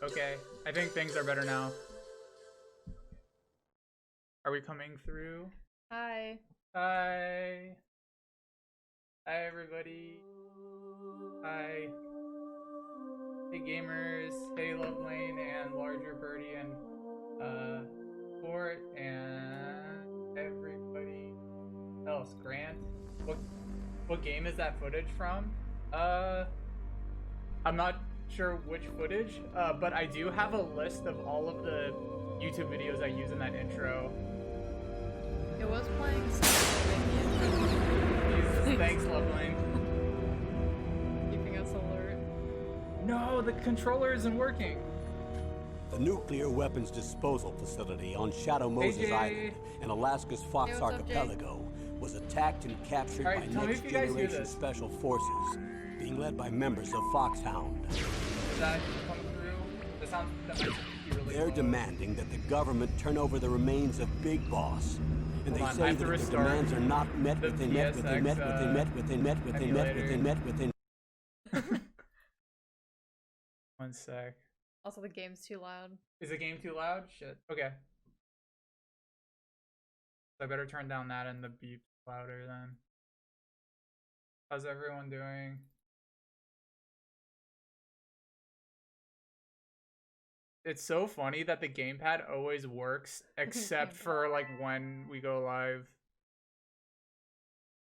Okay, I think things are better now. Are we coming through? Hi. Hi. Hi, everybody. Hi. Hey, gamers. Hey, Love Lane and Larger Birdie and Fort and everybody else. Grant. What game is that footage from? I'm not sure which footage, but I do have a list of all of the YouTube videos I use in that intro. It was playing something. Jesus, thanks, Loveline. Keeping us alert. No, the controller isn't working. The nuclear weapons disposal facility on Shadow Moses Island in Alaska's Fox Archipelago was attacked and captured by Next Generation Special Forces, being led by members of Foxhound. Does that come through? That might be really They're demanding that the government turn over the remains of Big Boss. And they say that if the demands are not met within. One sec. Also, the game's too loud. Is the game too loud? Shit. Okay. So I better turn down that and the beep louder then. How's everyone doing? It's so funny that the gamepad always works except for like when we go live.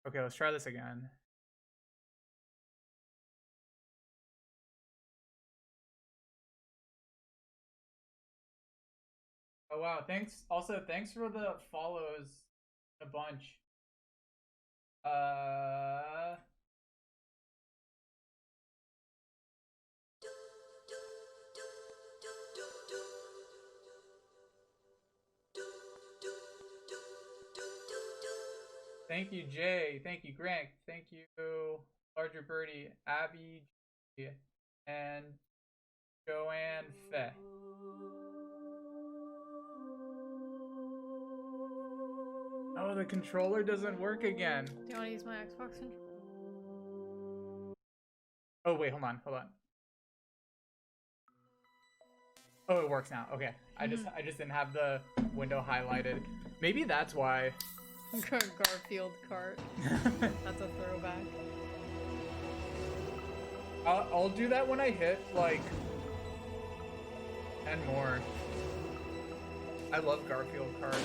Okay, let's try this again. Oh wow, thanks. Also, thanks for the follows a bunch. Thank you, Jay. Thank you, Grant. Thank you, Larger Birdie, Abby, and Joanne Feh. Oh, the controller doesn't work again. Do you want to use my Xbox controller? Oh wait, hold on. Oh, it works now. Okay, I just didn't have the window highlighted. Maybe that's why. Garfield cart. That's a throwback. I'll do that when I hit like 10 more. I love Garfield cart.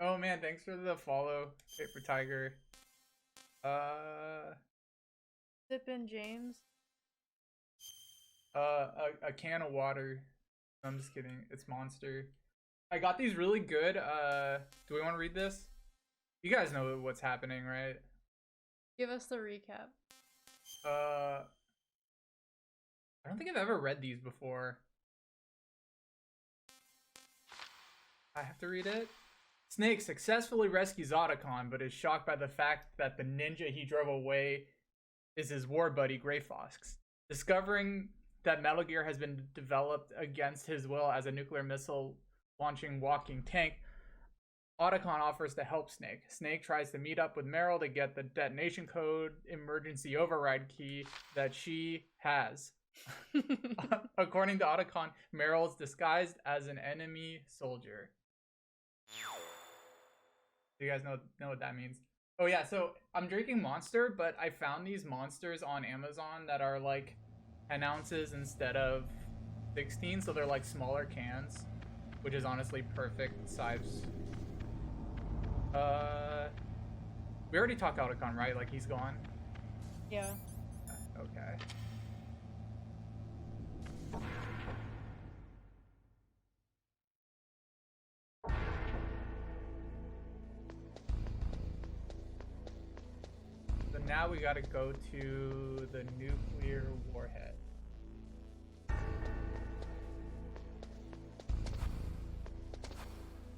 Oh man, thanks for the follow, Paper Tiger. Sip in, James. A can of water. I'm just kidding. It's Monster. I got these really good. Do we want to read this? You guys know what's happening, right? Give us the recap. I don't think I've ever read these before. I have to read it? Snake successfully rescues Otacon, but is shocked by the fact that the ninja he drove away is his war buddy, Grey Fox. Discovering that Metal Gear has been developed against his will as a nuclear missile launching walking tank, Otacon offers to help Snake. Snake tries to meet up with Meryl to get the detonation code emergency override key that she has. According to Otacon, Meryl is disguised as an enemy soldier. Do you guys know what that means? Oh yeah, so I'm drinking Monster, but I found these Monsters on Amazon that are like 10 ounces instead of 16, so they're like smaller cans, which is honestly perfect size. We already talked Otacon, right? Like he's gone? Yeah. Okay. So now we gotta go to the nuclear warhead.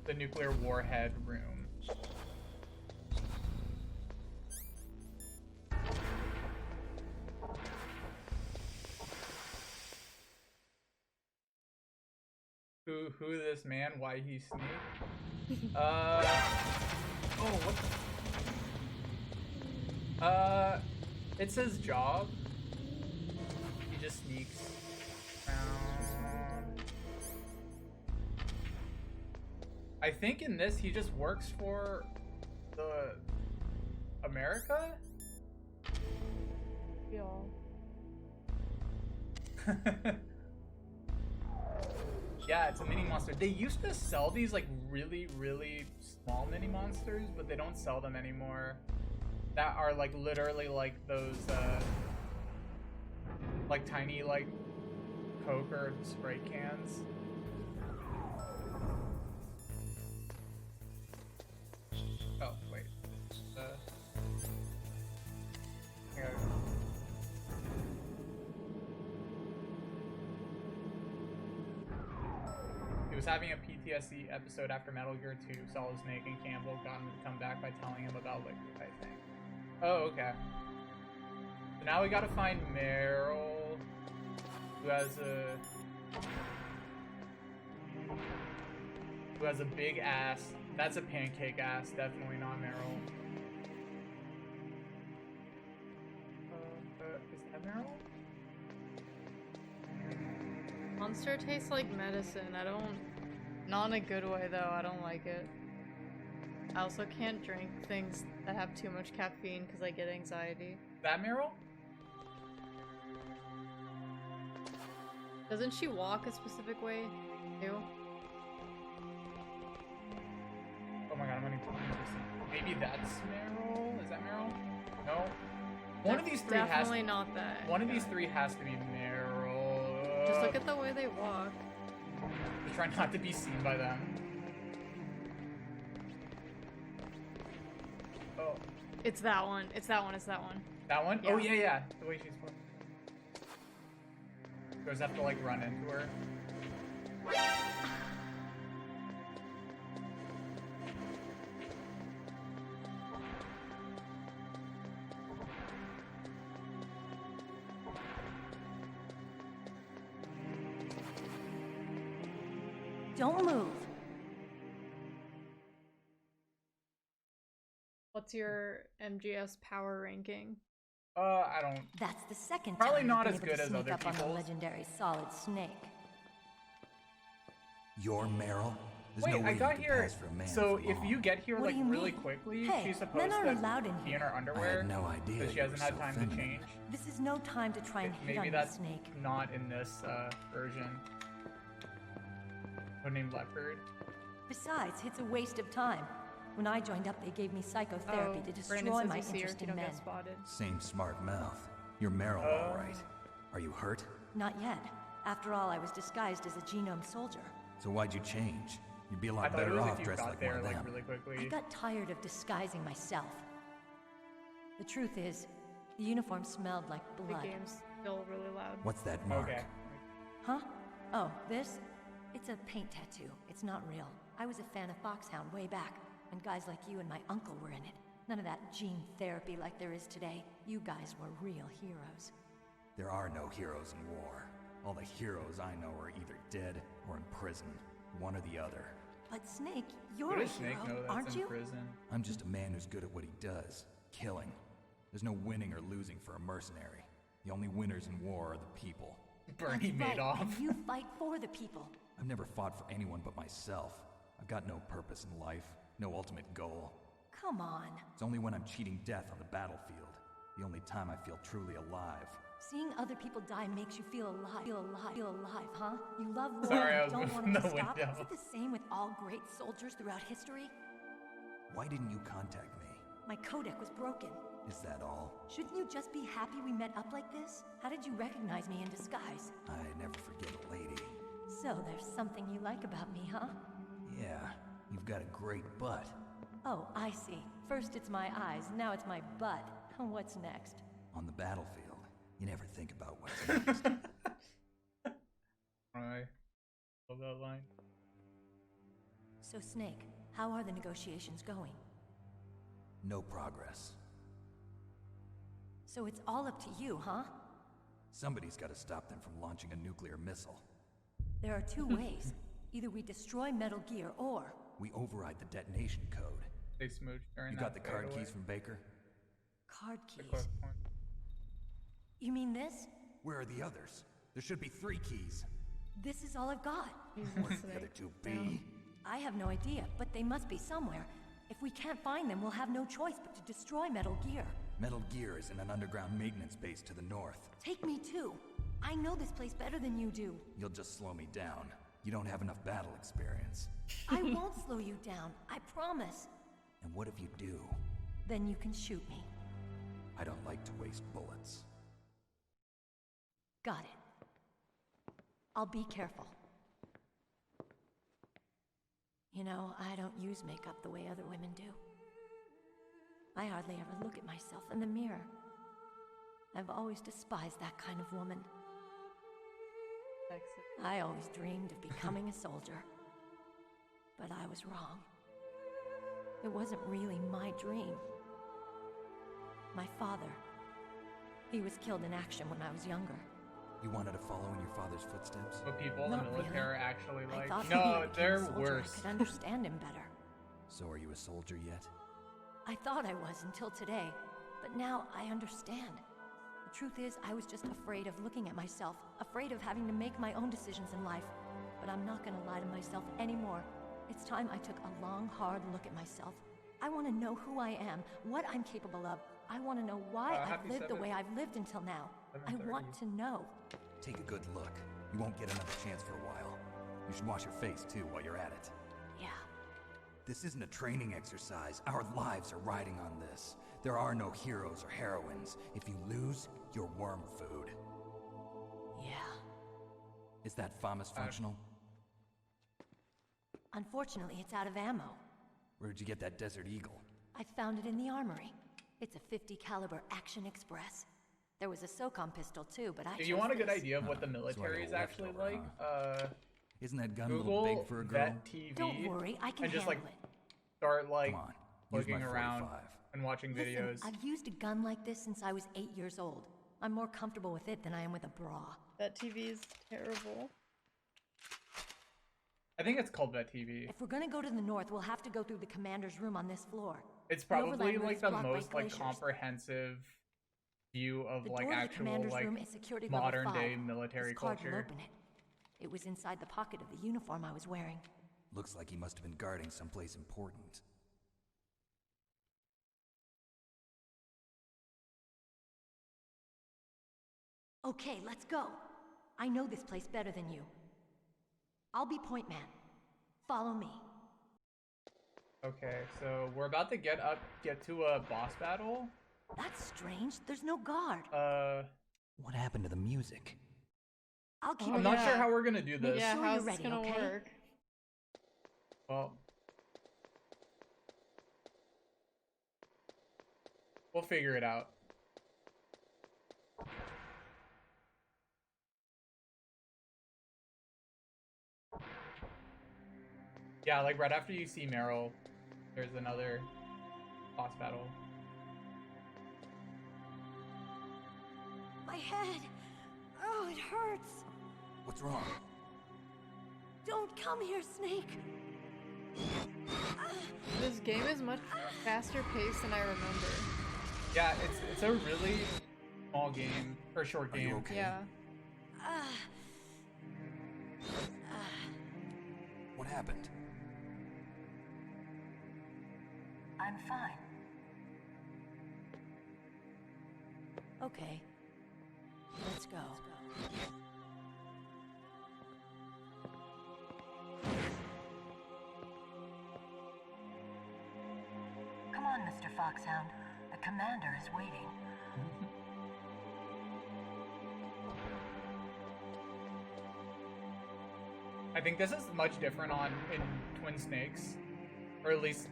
The nuclear warhead room. Who this man? Why he Snake? Oh, what the? It says job. He just sneak I think in this he just works for the America? Yeah. Yeah, it's a mini monster. They used to sell these like really, really small mini monsters, but they don't sell them anymore. That are like literally like those like tiny like Coke or spray cans. Oh, wait. Here. He was having a PTSD episode after Metal Gear 2. Solid Snake and Campbell got him to come back by telling him about Liquid, I think. Oh, okay. So now we gotta find Meryl, who has a big ass. That's a pancake ass, definitely not Meryl. Is that Meryl? Monster tastes like medicine. Not in a good way though, I don't like it. I also can't drink things that have too much caffeine because I get anxiety. Is that Meryl? Doesn't she walk a specific way too? Oh my god, I'm gonna maybe that's Meryl? Is that Meryl? No. One of these three has definitely not that. One of these three has to be Meryl. Just look at the way they walk. Just try not to be seen by them. Oh. It's that one. It's that one. It's that one. That one? Yeah. Oh yeah, yeah. The way she's supposed. Does have to like run into her. Don't move. What's your MGS power ranking? I don't. That's the second Probably time not you've as been able good to as sneak other up on the people's. legendary Solid Snake. You're Meryl? There's Wait, no way I got you here. pass for a man So for if long. you get here What like do you really mean? quickly, Hey, she's supposed men aren't to allowed in be here. in her underwear. no idea Because she you hasn't were had so time feminine. to change. This is no time to try and hit Maybe on the that's snake. not in this version. Her name Leopard. Besides, it's a waste of time. When I joined up, they gave me psychotherapy to destroy Brandon my says you see her if interest you in don't men. get spotted. Same smart mouth. You're Meryl, all right. Are you hurt? Not yet. After all, I was disguised as a genome soldier. So why'd you change? You'd be a I lot thought it better was off if you dressed got like there one of like them. really I quickly. got tired of disguising myself. The truth is, the uniform smelled like The blood. game's still really loud. What's that mark? Okay. Huh? Oh, this? It's a paint tattoo. It's not real. I was a fan of Foxhound way back, and guys like you and my uncle were in it. None of that gene therapy like there is today. You guys were real heroes. There are no heroes in war. All the heroes I know are either dead or in prison. One or the other. But Snake, you're What a does Snake hero, know that's aren't in you? prison? I'm just a man who's good at what he does. Killing. There's no winning or losing for a mercenary. The only winners in war are the people. Bernie That's right, Madoff. and you fight for the people. I've never fought for anyone but myself. I've got no purpose in life, no ultimate goal. Come on. It's only when I'm cheating death on the battlefield. The only time I feel truly alive. Seeing other people die makes you feel alive. Feel alive, huh? You love war Sorry, I and was don't want moving it to the stop. window. Is it the same with all great soldiers throughout history? Why didn't you contact me? My codec was broken. Is that all? Shouldn't you just be happy we met up like this? How did you recognize me in disguise? I never forget a lady. So there's something you like about me, huh? Yeah, you've got a great butt. Oh, I see. First it's my eyes, now it's my butt. What's next? On the battlefield, you never think about what's next. I love that line. So Snake, how are the negotiations going? No progress. So it's all up to you, huh? Somebody's got to stop them from launching a nuclear missile. There are two ways. Either we destroy Metal Gear or... We override the detonation code. They smooched during You that got the card fadeaway. keys from Baker? Card The keys. close point. You mean this? Where are the others? There should be 3 keys. This is all I've got. He's What listening. the other 2 be? I have no idea, but they must be somewhere. If we can't find them, we'll have no choice but to destroy Metal Gear. Metal Gear is in an underground maintenance base to the north. Take me too. I know this place better than you do. You'll just slow me down. You don't have enough battle experience. I won't slow you down, I promise. And what if you do? Then you can shoot me. I don't like to waste bullets. Got it. I'll be careful. You know, I don't use makeup the way other women do. I hardly ever look at myself in the mirror. I've always despised that kind of woman. Sexy. I always dreamed of becoming a soldier. But I was wrong. It wasn't really my dream. My father. He was killed in action when I was younger. You wanted to follow in your father's footsteps? What people in the Not military really. are actually I like. thought maybe No, when I became a they're soldier, worse. I could understand him better. So are you a soldier yet? I thought I was until today, but now I understand. The truth is, I was just afraid of looking at myself, afraid of having to make my own decisions in life. But I'm not gonna lie to myself anymore. It's time I took a long, hard look at myself. I want to know who I am, what I'm capable of. I want to know why I've happy lived the 7th. way I've lived until now. I 7:30. want to know. Take a good look. You won't get another chance for a while. You should wash your face too while you're at it. Yeah. This isn't a training exercise. Our lives are riding on this. There are no heroes or heroines. If you lose, you're worm food. Yeah. Is that FAMAS functional? Unfortunately, it's out of ammo. Where'd you get that Desert Eagle? I found it in the armory. It's a .50 caliber Action Express. There was a SOCOM pistol too, but I If you want a good chose idea of what the So I military got is a actually leftover, like, Isn't that gun a little Google big for a girl? Vet TV. this. Don't worry, I can and just handle like it. start like Come on, use looking my around 45. and watching videos. Listen, I've used a gun like this since I was 8 years old. I'm more comfortable with it than I am with a bra. That TV is terrible. I think it's called Vet TV. If we're gonna go to the north, we'll have to go through the commander's room on this floor. It's The overland probably room like is the blocked by most like glaciers. comprehensive view of The like door to the actual commander's like room is security level modern 5. day military This card will culture. open it. It was inside the pocket of the uniform I was wearing. Looks like he must have been guarding someplace important. Okay, let's go. I know this place better than you. I'll be point man. Follow me. Okay, so we're about to get to a boss battle. That's strange. There's no guard. What happened to the music? I'll keep Oh, I'm it not yeah. sure how we're gonna do this. Yeah, sure how's you're this ready, gonna okay? work? Well, we'll figure it out. Yeah, like right after you see Meryl, there's another boss battle. My head. Oh, it hurts. What's wrong? Don't come here, Snake. This game is much faster paced than I remember. Yeah, it's a really small game or short Are you game. okay? Yeah. What happened? I'm fine. Okay. Let's go. Come on, Mr. Foxhound. The commander is waiting. I think this is much different in Twin Snakes, or at least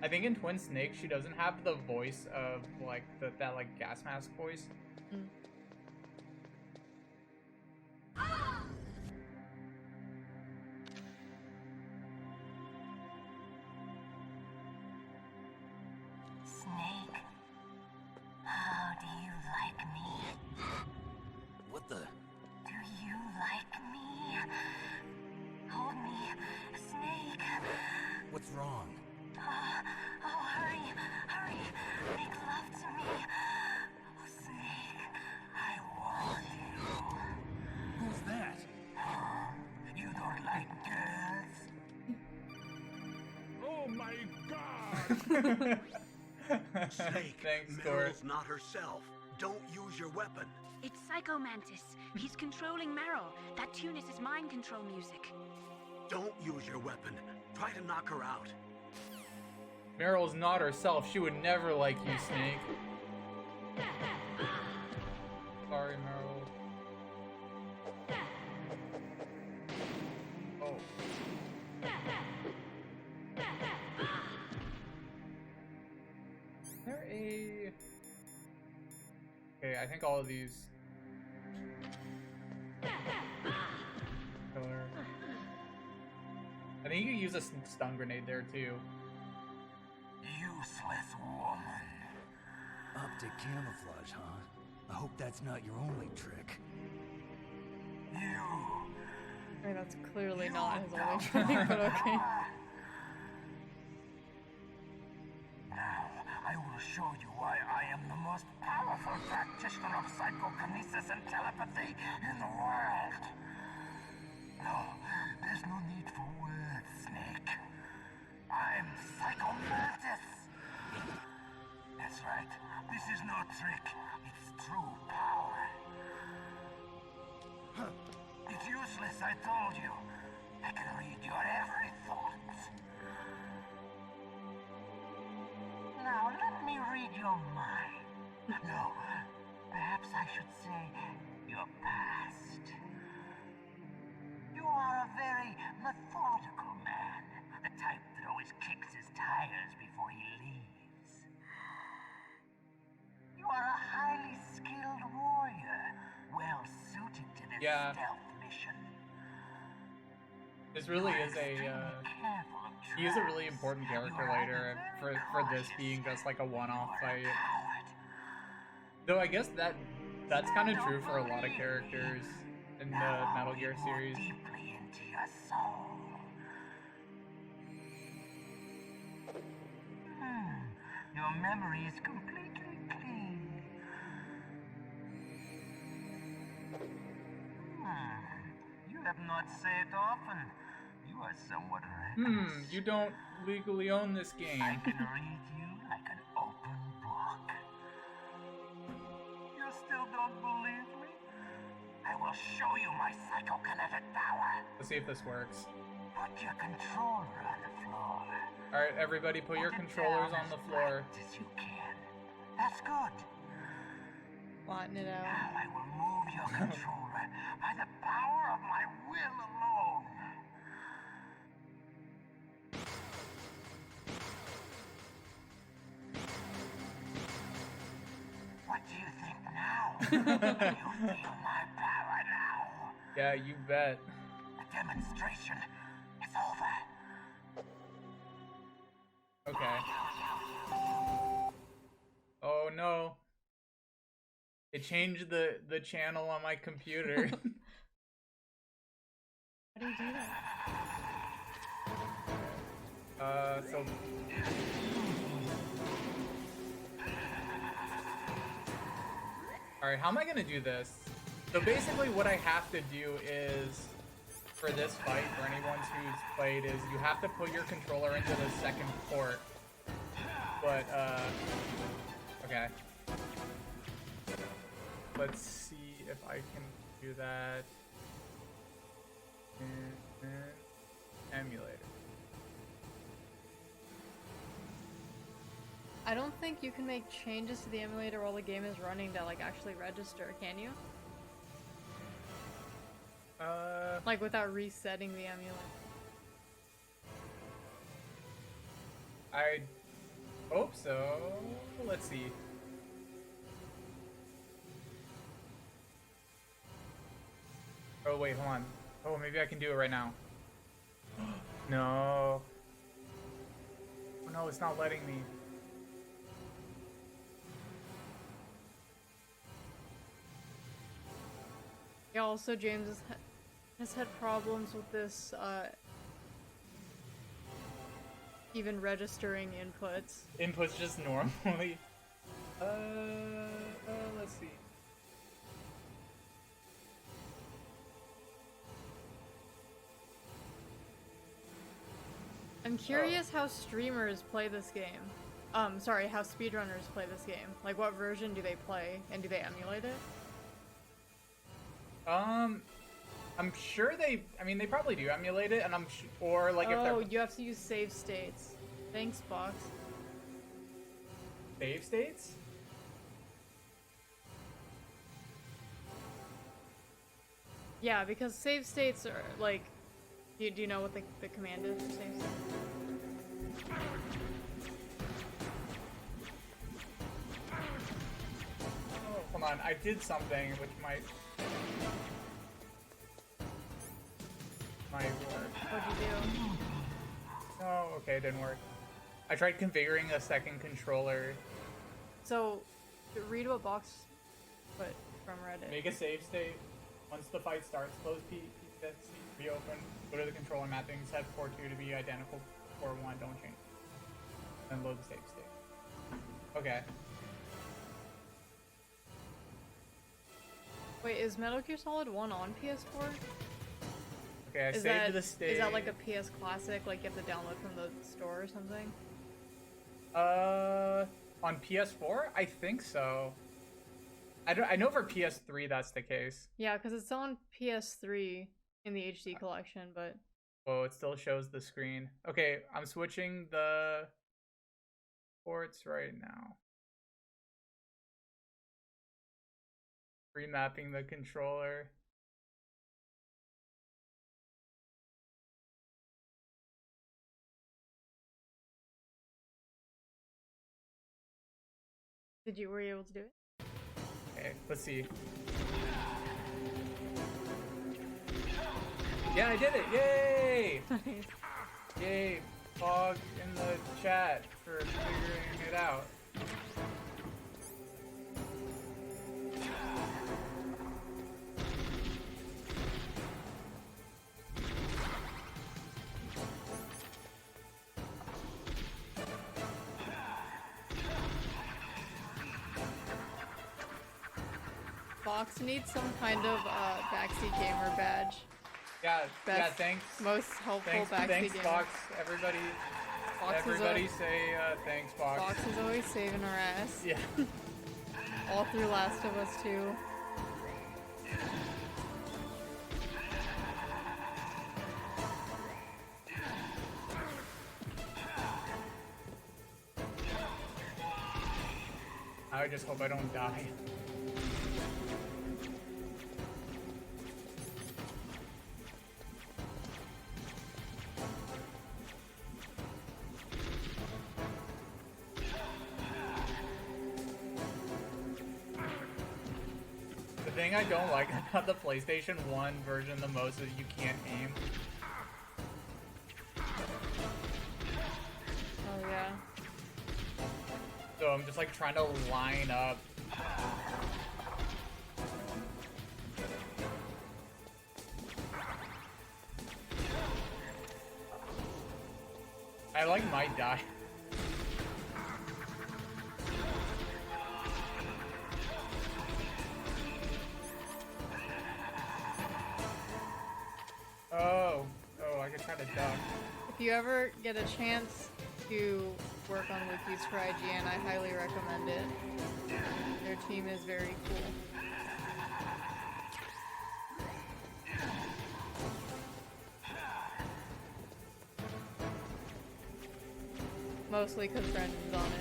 I think in Twin Snakes she doesn't have the voice of like that like gas mask voice. Snake, how do you like me? What the? Do you like me? Hold me, Snake. What's wrong? Oh, hurry, hurry. Make love to me. Oh, Snake, I want you. Snake, Thanks, Meryl's not herself. Don't use your weapon. It's Psycho Mantis. He's controlling Meryl. That tune is his mind control music. Don't use your weapon. Try to knock her out. Meryl's not herself. She would never like you, Snake. Sorry, Meryl. Oh. Is there a... Okay, I think all of these... Killer. I think you can use a stun grenade there, too. Useless woman. Optic camouflage, huh? I hope that's not your only trick. You. I mean, that's clearly not his only trick, but okay. Now, I will show you why I am the most powerful practitioner of psychokinesis and telepathy in the world. No, there's no need for words, Snake. I'm Psycho Mantis. That's right. This is no trick. It's true power. It's useless, I told you. I can read your every thought. Now, let me read your mind. No, perhaps I should say your past. You are a very methodical man. The type that always kicks his tires before he leaves. You are a highly skilled warrior, well suited to this stealth mission. This really is a, he is a really important character later for this being just like a one-off fight. Though I guess that's kind of true for a lot of characters in the Metal Gear series. Deeply into your soul. Your memory is completely clean. You have not said often. You are somewhat reckless. You don't legally own this game. I can read you like an open book. You still don't believe me? I will show you my psychokinetic power. Let's see if this works. Put your controller on the floor. Alright, everybody put your controllers on the floor. As you can. That's good. Flatten it out. Now I will move your controller by the power of my will alone. What do you think now? Do you feel my power now? Yeah, you bet. The demonstration is over. Okay. Oh no. It changed the channel on my computer. How do you do that? So... Alright, how am I gonna do this? So basically what I have to do is, for this fight, for anyone who's played, is you have to put your controller into the second port. But, okay. Let's see if I can do that. Emulator. I don't think you can make changes to the emulator while the game is running to like actually register, can you? Like without resetting the emulator. I hope so. Let's see. Oh wait, hold on. Oh, maybe I can do it right now. No. Oh no, it's not letting me. Yeah, also James has had problems with this, even registering inputs. Inputs just normally. Let's see. I'm curious how streamers play this game. Sorry, how speedrunners play this game. Like, what version do they play, and do they emulate it? I'm sure they. I mean, they probably do emulate it, and or like if Oh, they're you have to use save states. Thanks, Box. save states. Yeah, because save states are like. Do you know what the command is for save states? Oh, hold on, I did something which might work. What'd you do? Oh, okay, it didn't work. I tried configuring a second controller. So, read what Box put from Reddit. Make a save state. Once the fight starts, close PSC, reopen, go to the controller mapping, set port 2 to be identical to port 1, don't change. Then load the save state. Okay. Wait, is Metal Gear Solid 1 on PS4? Okay, I saved the state. Is that like a PS Classic, like you have to download from the store or something? On PS4? I think so. I know for PS3 that's the case. Yeah, because it's on PS3 in the HD collection, but... Oh, it still shows the screen. Okay, I'm switching the ports right now. Remapping the controller. Were you able to do it? Okay, let's see. Yeah, I did it! Yay! Yay! Fog in the chat for figuring it out. Fox needs some kind of backseat gamer badge. Yeah, Best, yeah, thanks. Most helpful backseat Thanks, gamer. Fox. Everybody say thanks, Fox. Fox is always saving our ass. Yeah. All through Last of Us 2. I just hope I don't die. The thing I don't like about the PlayStation 1 version the most is you can't aim. Oh yeah. So I'm just like trying to line up. I like might die. Oh, I could try to duck. If you ever get a chance to work on wikis for IGN, I highly recommend it. Their team is very cool. Mostly because Brendan's on it.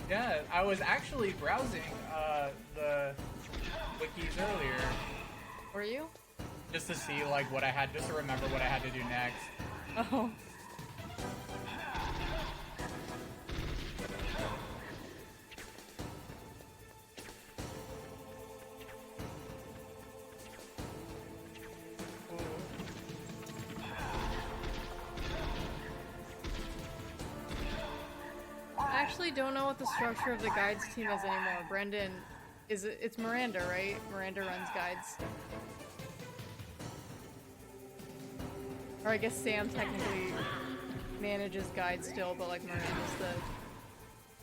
Yeah, I was actually browsing the wikis earlier. Were you? Just to see like what I had, just to remember what I had to do next. Oh. I actually don't know what the structure of the guides team is anymore. Brendan, it's Miranda, right? Miranda runs guides. Or I guess Sam technically manages guides still, but like Miranda's the...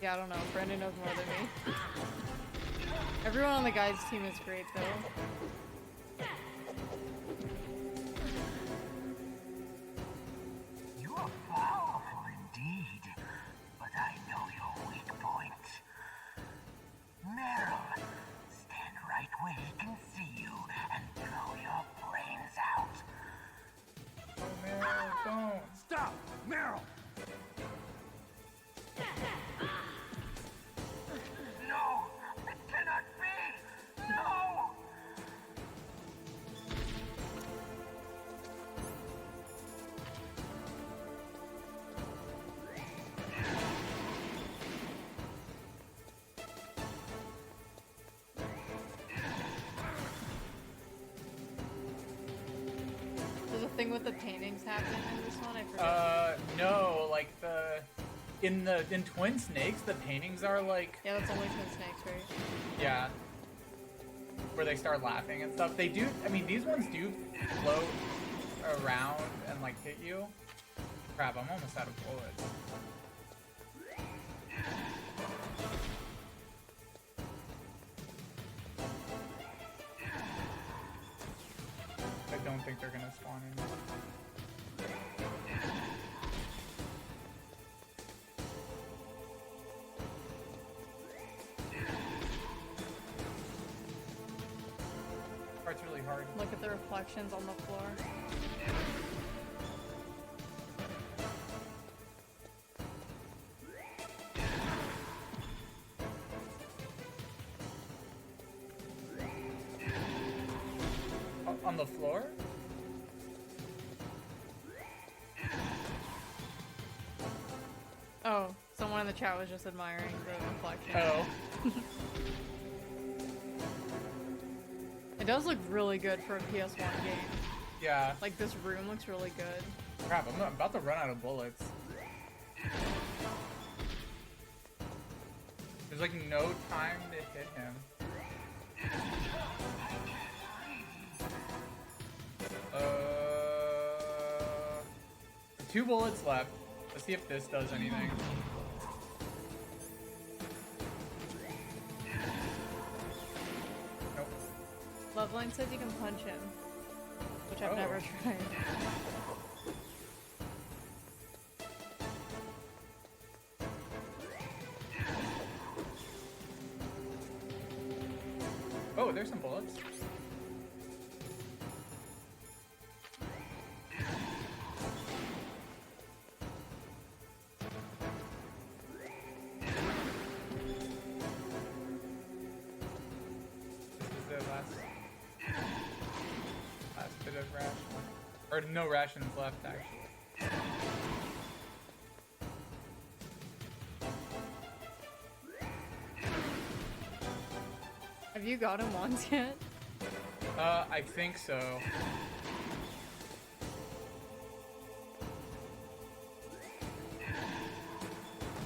Yeah, I don't know. Brendan knows more than me. Everyone on the guides team is great though. something with the paintings happen in this one? I forget. No, like in Twin Snakes, the paintings are like... Yeah, that's only Twin Snakes, right? Yeah. Where they start laughing and stuff. They do, I mean, these ones do float around and like hit you. Crap, I'm almost out of bullets. I don't think they're gonna spawn in. Part's really hard. Look at the reflections on the floor. On the floor? Oh, someone in the chat was just admiring the reflection. Oh. It does look really good for a PS1 game. Yeah. Like, this room looks really good. Crap, I'm about to run out of bullets. There's like no time to hit him. 2 bullets left. Let's see if this does anything. Nope. Loveline says you can punch him, which I've never tried. Oh, there's some bullets. Last bit of ration. Or no rations left, actually. Have you got him once yet? I think so.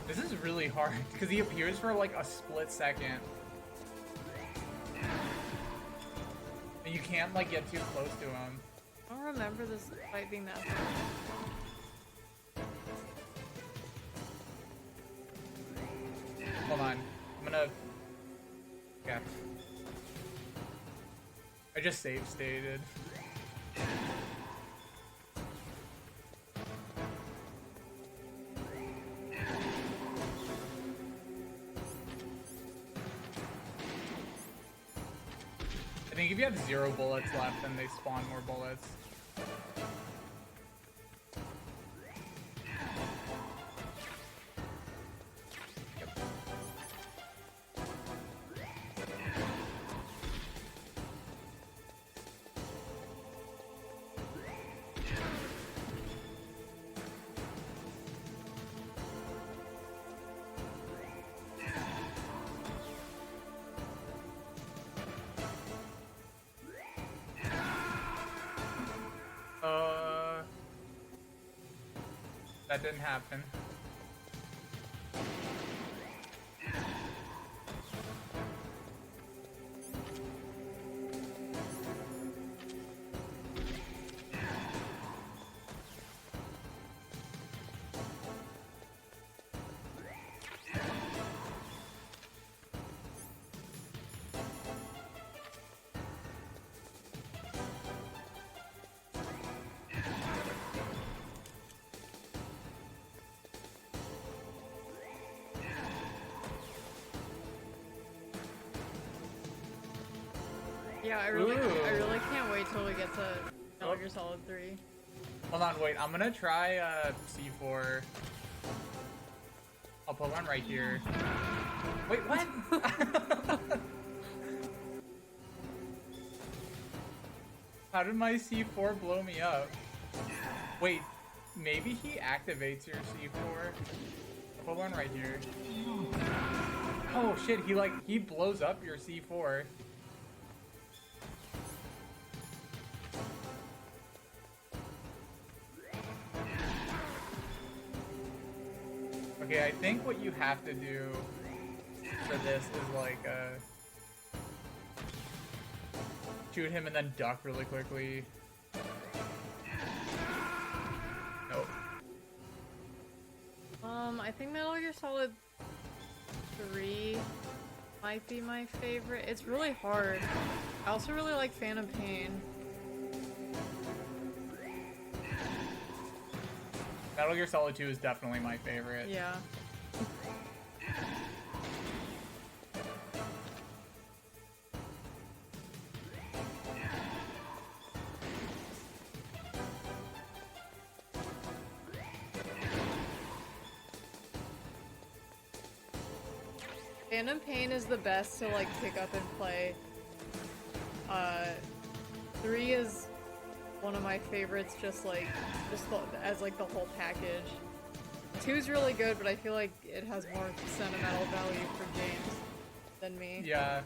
This is really hard, because he appears for like a split second. And you can't like get too close to him. I don't remember this fight being that hard. Hold on. I'm gonna... Yeah. I just save stated. I think if you have 0 bullets left, then they spawn more bullets. That didn't happen. Yeah, I really can't wait till we get to Metal Gear Solid 3. Hold on, wait. I'm gonna try C4. I'll put one right here. Wait, what? How did my C4 blow me up? Wait, maybe he activates your C4. I'll put one right here. Oh shit, he blows up your C4. Okay, I think what you have to do for this is like shoot him and then duck really quickly. Nope. I think Metal Gear Solid 3 might be my favorite. It's really hard. I also really like Phantom Pain. Metal Gear Solid 2 is definitely my favorite. Yeah. Phantom Pain is the best to like pick up and play. 3 is one of my favorites, as like the whole package. 2 is really good, but I feel like it has more sentimental value for James than me. Yeah.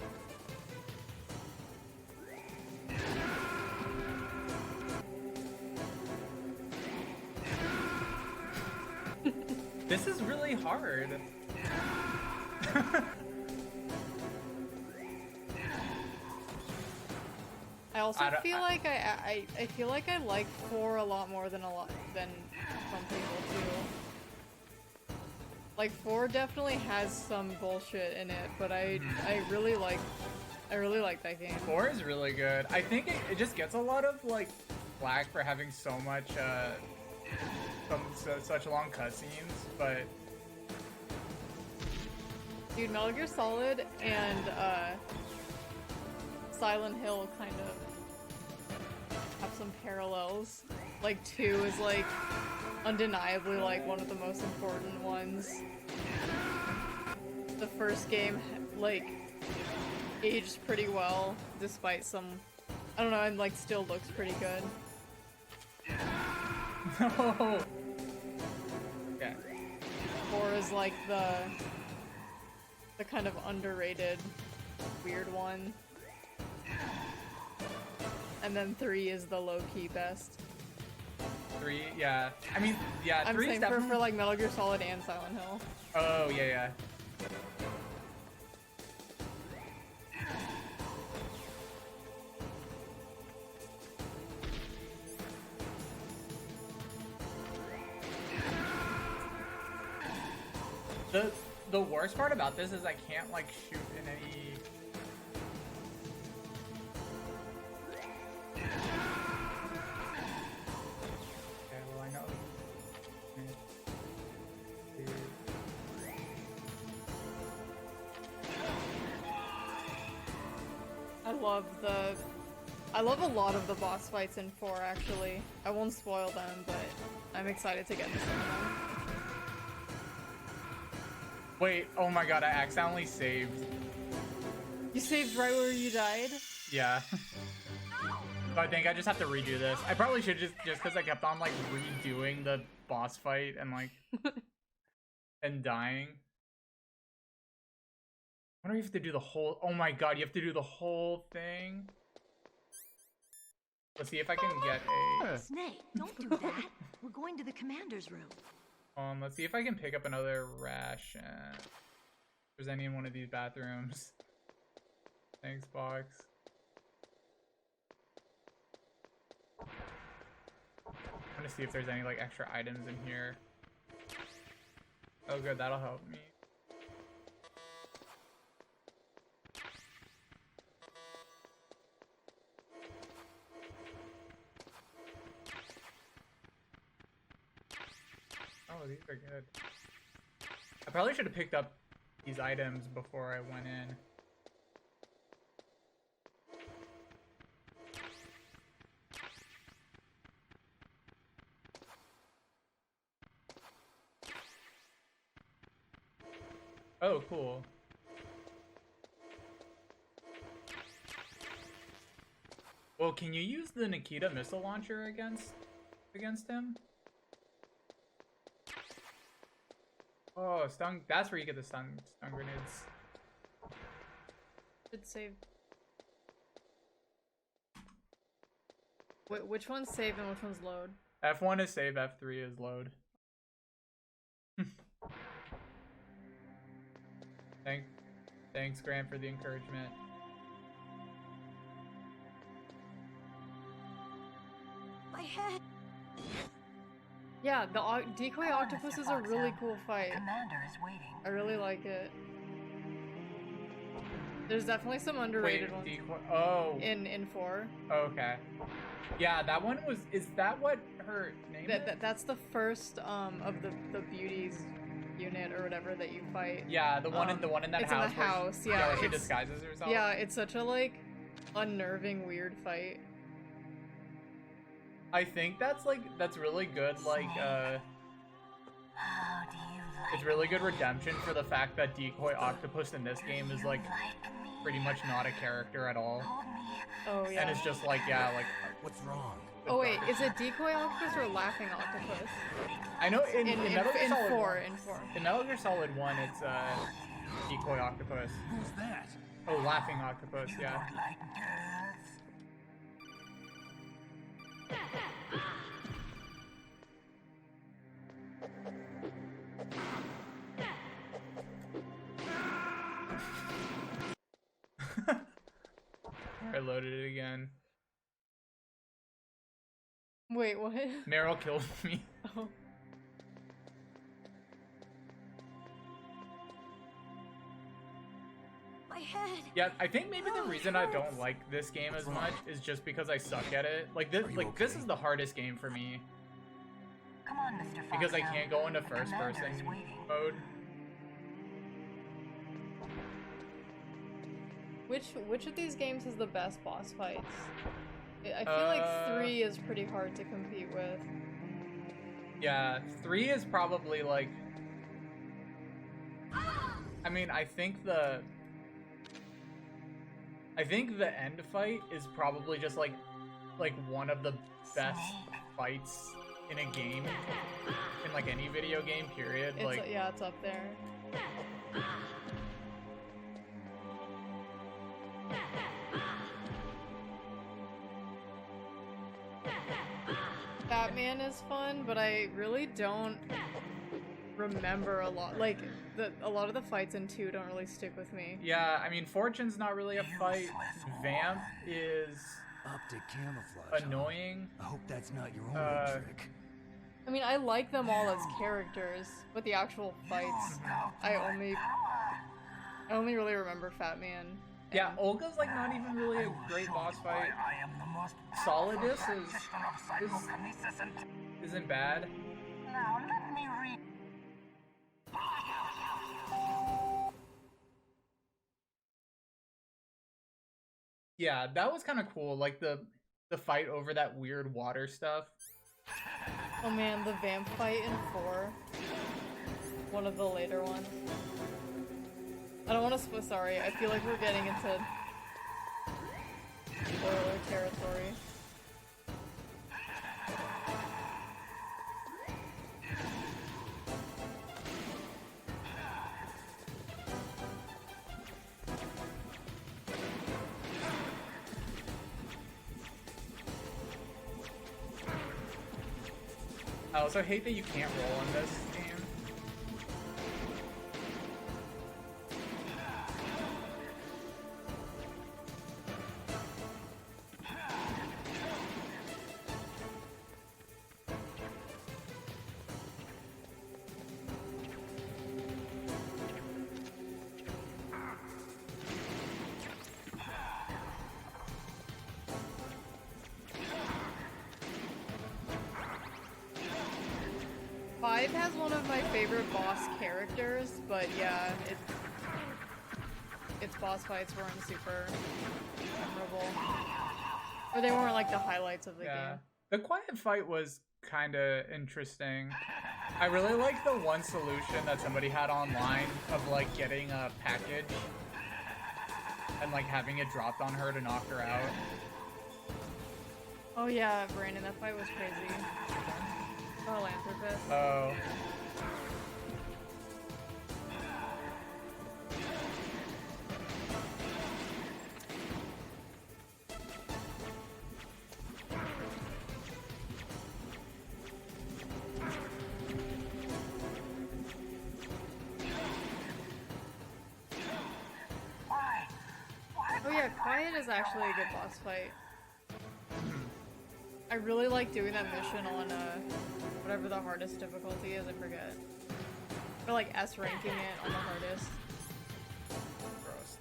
This is really hard. I also feel like I feel like I like 4 a lot more than some people do. Like 4 definitely has some bullshit in it, but I really like that game. 4 is really good. I think it just gets a lot of like flack for having so much such long cutscenes, but dude, Metal Gear Solid and Silent Hill kind of have some parallels. Like 2 is like undeniably like one of the most important ones. The first game like aged pretty well despite some, I don't know, and like still looks pretty good. no. Okay. 4 is like the kind of underrated weird one. And then 3 is the low-key best. 3, yeah. I mean, yeah, I'm 3 is saying definitely for like Metal Gear Solid and Silent Hill. Oh, yeah, yeah. The worst part about this is I can't like shoot in any. Okay, well I know. I love a lot of the boss fights in 4 actually. I won't spoil them, but I'm excited to get to some of them. Wait, oh my god, I accidentally saved. You saved right where you died? Yeah. So I think I just have to redo this. I probably should just because I kept on like redoing the boss fight and like and dying. I wonder if you have to do the whole. Oh my god, you have to do the whole thing. Let's see if I can get a. Snake, don't do that. We're going to the commander's room. Let's see if I can pick up another ration. If there's any in one of these bathrooms. Thanks, box. I'm gonna see if there's any like extra items in here. Oh good, that'll help me. Oh, these are good. I probably should have picked up these items before I went in. Oh, cool. Well, can you use the Nikita missile launcher against him? Oh, stun. That's where you get the stun grenades. Should save. Wait, which one's save and which one's load? F1 is save, F3 is load. Thanks, Grant, for the encouragement. My head. Yeah, the decoy octopus is a really cool fight. Commander is waiting. I really like it. There's definitely some underrated ones. Decoy. Oh. In 4. Okay. Yeah, that one was. Is that what her name is? That's the first of the beauties unit or whatever that you fight. Yeah, the one in that it's house. It's in the house. Yeah, where she disguises herself. Yeah, it's such a like unnerving, weird fight. I think that's really good. Like it's really good redemption for the fact that Decoy Octopus in this game is like pretty much not a character at all. Oh yeah. And it's just like What's wrong? Oh wait, is it Decoy Octopus or Laughing Octopus? I know in Metal Gear Solid 4, in 4. In Metal Gear Solid 1, it's Decoy Octopus. Who's that? Oh, Laughing Octopus, yeah. I loaded it again. Wait, what? Meryl killed me. Oh. My head. Yeah, I think maybe the reason I don't like this game as much is just because I suck at it. Like this is the hardest game for me. Come on, Mr. Fox. Because I can't go into first person mode. Which of these games has the best boss fights? I feel like 3 is pretty hard to compete with. Yeah, 3 is probably like... I mean, I think the end fight is probably just like one of the best fights in a game, in like any video game, period. Yeah, it's up there. Batman is fun, but I really don't remember a lot. Like, a lot of the fights in 2 don't really stick with me. Yeah, I mean, Fortune's not really a fight. Vamp is optic camouflage. Annoying. I hope that's not your only trick. I mean, I like them all as characters, but the actual fights, I only really remember Fat Man. Yeah, Olga's like not even really a great boss fight. Solidus isn't bad. Now let me read. Yeah, that was kind of cool. Like the fight over that weird water stuff. Oh man, the vamp fight in 4. One of the later ones. I don't want to sorry, I feel like we're getting into spoiler territory. I also hate that you can't roll on this game. Has one of my favorite boss characters, but yeah, its boss fights weren't super memorable. Or they weren't like the highlights of the game. The quiet fight was kind of interesting. I really like the one solution that somebody had online of like getting a package and like having it dropped on her to knock her out. Oh yeah, Brandon, that fight was crazy. Philanthropist. Oh. Oh yeah, Quiet is actually a good boss fight. I really like doing that mission on whatever the hardest difficulty is, I forget. Or like S ranking it on the hardest. Gross.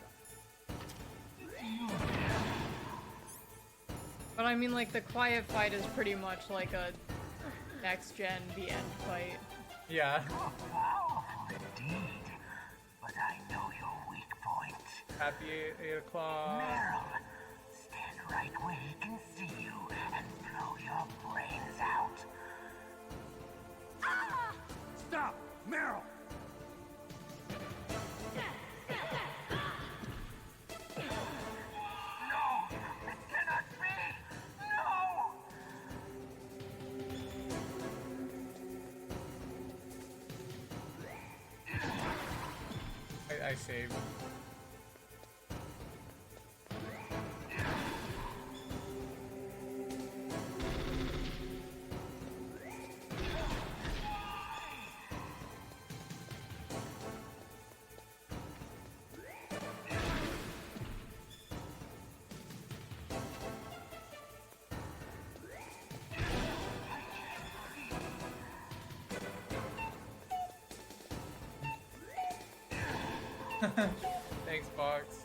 But I mean, like, the Quiet fight is pretty much like a next-gen The End fight. Yeah. Indeed, but I know your weak point. Happy 8 o'clock. Meryl, stand right where he can see you and blow your brains out. Ah! Stop! Meryl! I saved. Thanks, Fox.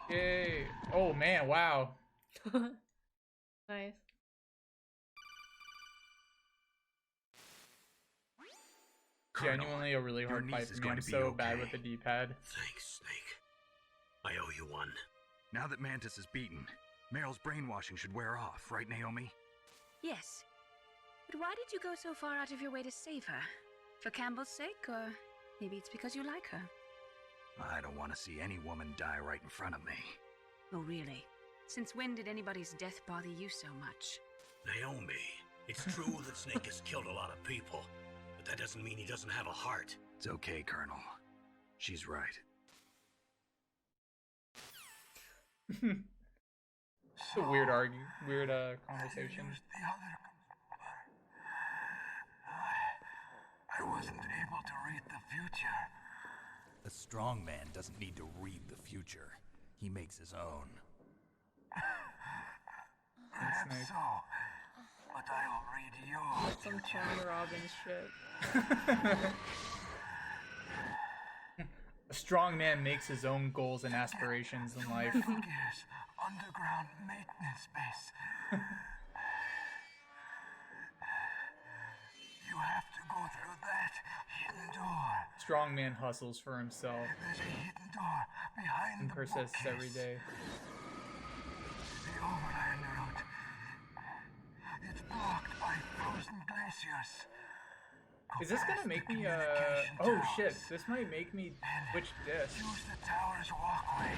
Yay. Oh man, wow. Nice. Genuinely a really hard fight for me. I'm so bad with the D-pad. Thanks, Snake. I owe you one. Now that Mantis is beaten, Meryl's brainwashing should wear off, right, Naomi? Yes. But why did you go so far out of your way to save her? For Campbell's sake, or maybe it's because you like her? I don't want to see any woman die right in front of me. Oh, really? Since when did anybody's death bother you so much? Naomi, it's true that Snake has killed a lot of people, but that doesn't mean he doesn't have a heart. It's okay, Colonel. She's right. It's a weird conversation. I wasn't able to read the future. A strong man doesn't need to read the future. He makes his own. Perhaps so, but I'll read yours. Some Tony Robbins shit. A strong man makes his own goals and aspirations in life. Gear's underground maintenance base. You have to go through that hidden door. Strong man hustles for himself There's a hidden door behind and the persists bookcase. every day. The overland route. It's blocked by frozen glaciers. Is this gonna make me oh shit, this might make me switch discs. Use the tower's walkway.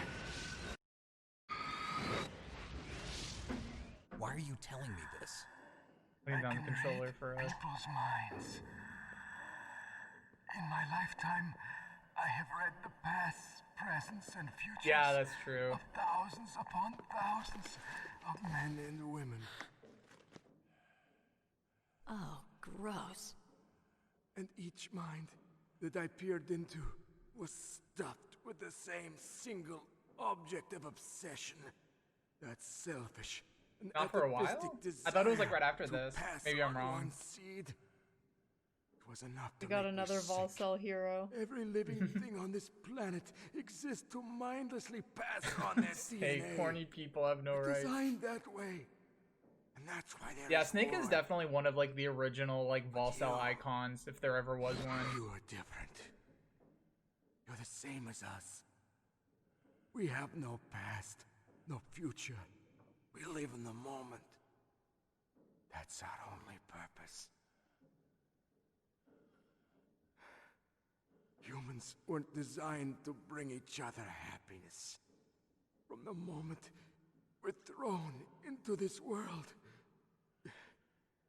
Why are you telling me this? Putting down the controller for us. People's minds. In my lifetime, I have read the past, presents, and futures. Yeah, that's true. Of thousands upon thousands of men and women. Oh, gross. And each mind that I peered into was stuffed with the same single object of obsession. That selfish and Not for a while? I thought it was like right after this. Maybe I'm wrong. Seed. It was enough to We got make me another sick. Volcel hero. Every living thing on this planet exists to mindlessly pass on their Hey, DNA. corny people have no rights. Designed that way. And that's why they're Yeah, Snake is born. definitely one of like the original like Volcel icons, if there ever was one. You are different. You're the same as us. We have no past, no future. We live in the moment. That's our only purpose. Humans weren't designed to bring each other happiness. From the moment we're thrown into this world,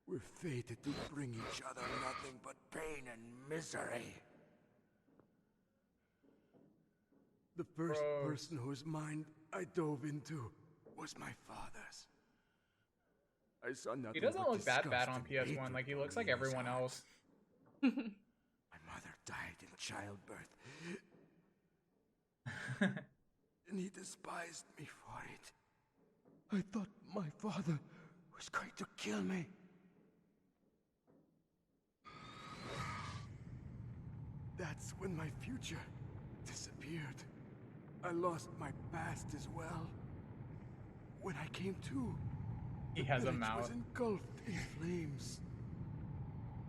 we're fated to bring each other nothing but pain and misery. The first person whose mind I dove into was my father's. I saw nothing. He doesn't but look that bad on disgust and PS1. Like, he hatred looks like burning in his everyone heart. else. My mother died in childbirth, and he despised me for it. I thought my father was going to kill me. That's when my future disappeared. I lost my past as well. When I came to, He the has a village mouth. was engulfed in flames.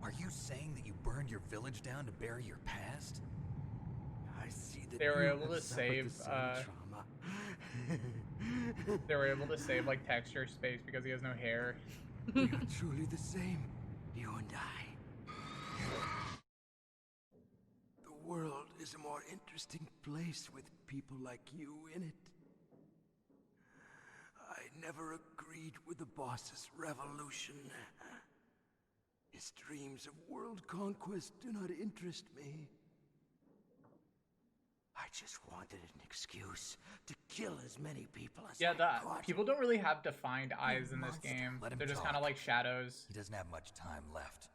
Are you saying that you burned your village down to bury your past? I see that They were you able have to suffered save, the same trauma. They were able to save like texture space because he has no hair. We are truly the same, you and I. The world is a more interesting place with people like you in it. I never agreed with the boss's revolution. His dreams of world conquest do not interest me. I just wanted an excuse to kill as many people as Yeah, I could. people don't really have defined eyes in this monster. game. Let him They're just talk. kind of like shadows. He doesn't have much time left.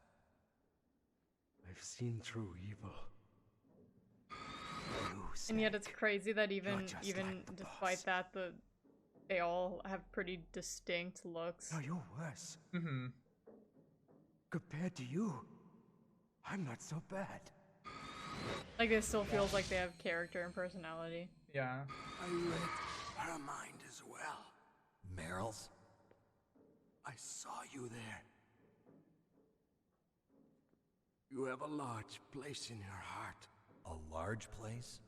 I've seen through evil. And yet it's crazy that even just even like the despite boss. that, they all have pretty distinct looks. No, you're worse. Mm-hmm. Compared to you, I'm not so bad. Like it still feels like they have character and personality. Yeah. I read her mind as well. Meryl's? I saw you there. You have a large place in your heart. A large place?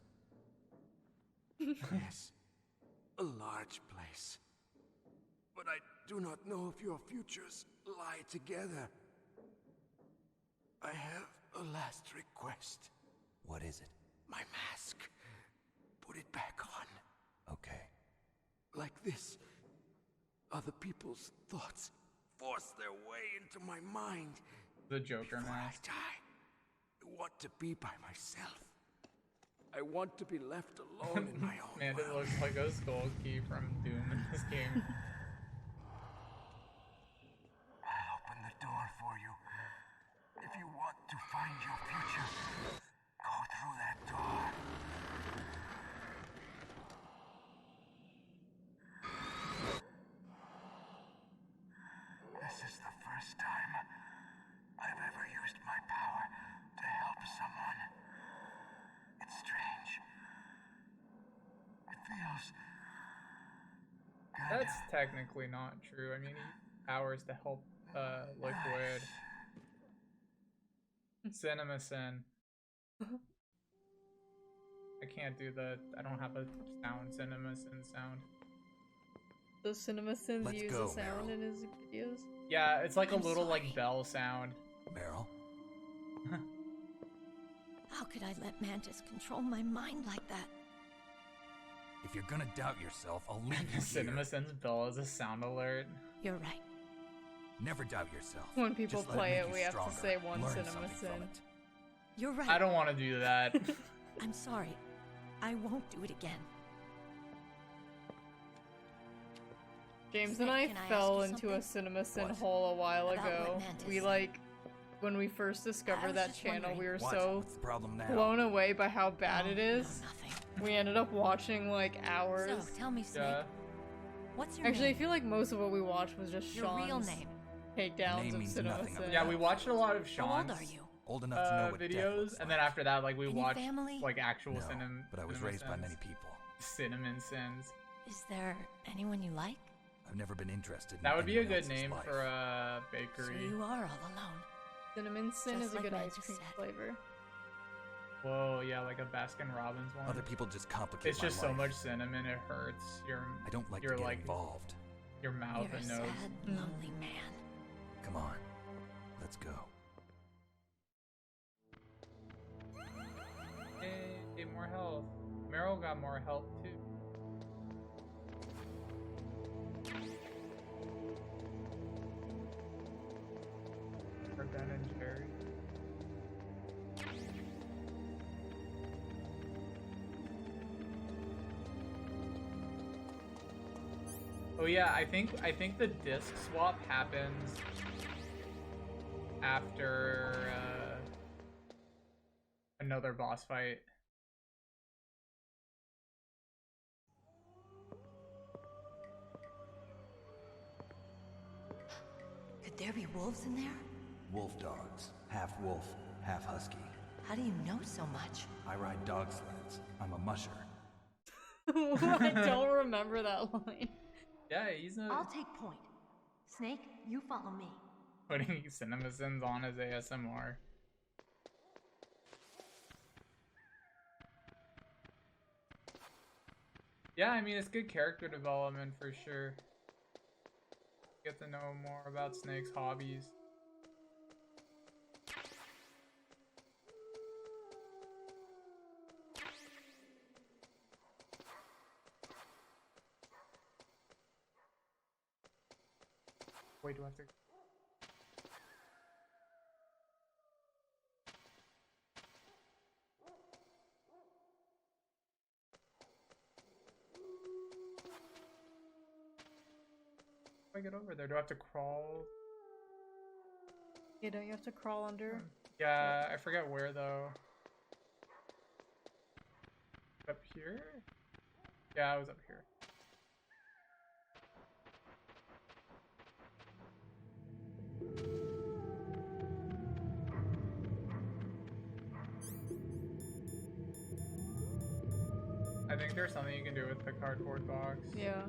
Yes, a large place. But I do not know if your futures lie together. I have a last request. What is it? My mask. Put it back on. Okay. Like this, other people's thoughts force their way into my mind. The Joker Before I mask. die, I want to be by myself. I want to be left alone in my own Man, it world. looks like a skull key from Doom in this game. I'll open the door for you. If you want to find your future, go through that door. This is the first time I've ever used my power to help someone. It's strange. It feels good. That's technically not true. I mean, he powers to help Liquid. CinemaSin. I can't do the. I don't have a sound. CinemaSin sound. Does CinemaSins Let's use go, a sound Meryl. in his videos? Yeah, it's like a I'm little sorry. like bell sound. Meryl? How could I let Mantis control my mind like that? If you're gonna doubt yourself, I'll leave you here. CinemaSin's bell is a sound alert. You're right. Never doubt yourself. When people Just let play make it, you we have to stronger. say one Learn something from CinemaSin. it. You're right. I don't want to do that. I'm sorry. I won't do it again. James Snake, and I can I ask fell you into a something? CinemaSin What? hole a while About what ago. Mantis We said. like, when we first I discovered was that just channel, wondering. we were What? so What's the problem now? blown away by how bad Oh, it is. No, nothing. We ended up watching like hours. So, tell me, Snake. Yeah. What's your Actually, I name? feel like most of what we watched was just Your Sean's real name. takedowns Name of means nothing CinemaSin. Yeah, we watched a lot of How old Sean's are you? Old enough to know what death videos, looks and then like. after that, like we Any watched family? like actual No, but I was raised by CinemaSins. many people. Cinnamon Sins. Is there anyone you like? I've never been interested in That would be a anyone good else's name life. for a So bakery. you are all alone. Cinnamon Sin Just is a like good ice Mantis cream said. flavor. Whoa, yeah, like a Baskin Robbins one. Other people just complicate It's my just so life. much cinnamon, it hurts your I don't like your to get like involved. your mouth You're a and sad, nose. lonely man. Come on, let's go. more health. Meryl got more health too. For Ben and Jerry. Oh yeah, I think the disc swap happens after another boss fight. Could there be wolves in there? Wolf dogs. Half wolf, half husky. How do you know so much? I ride dog sleds. I'm a musher. I don't remember that line. Yeah, he's a... I'll take point. Snake, you follow me. Putting CinemaSins on his ASMR. Yeah, I mean, it's good character development for sure. Get to know more about Snake's hobbies. Wait, do I have to... How do I get over there? Do I have to crawl? Yeah, don't you have to crawl under? Yeah, I forget where though. Up here? Yeah, I was up here. I think there's something you can do with the cardboard box. Yeah.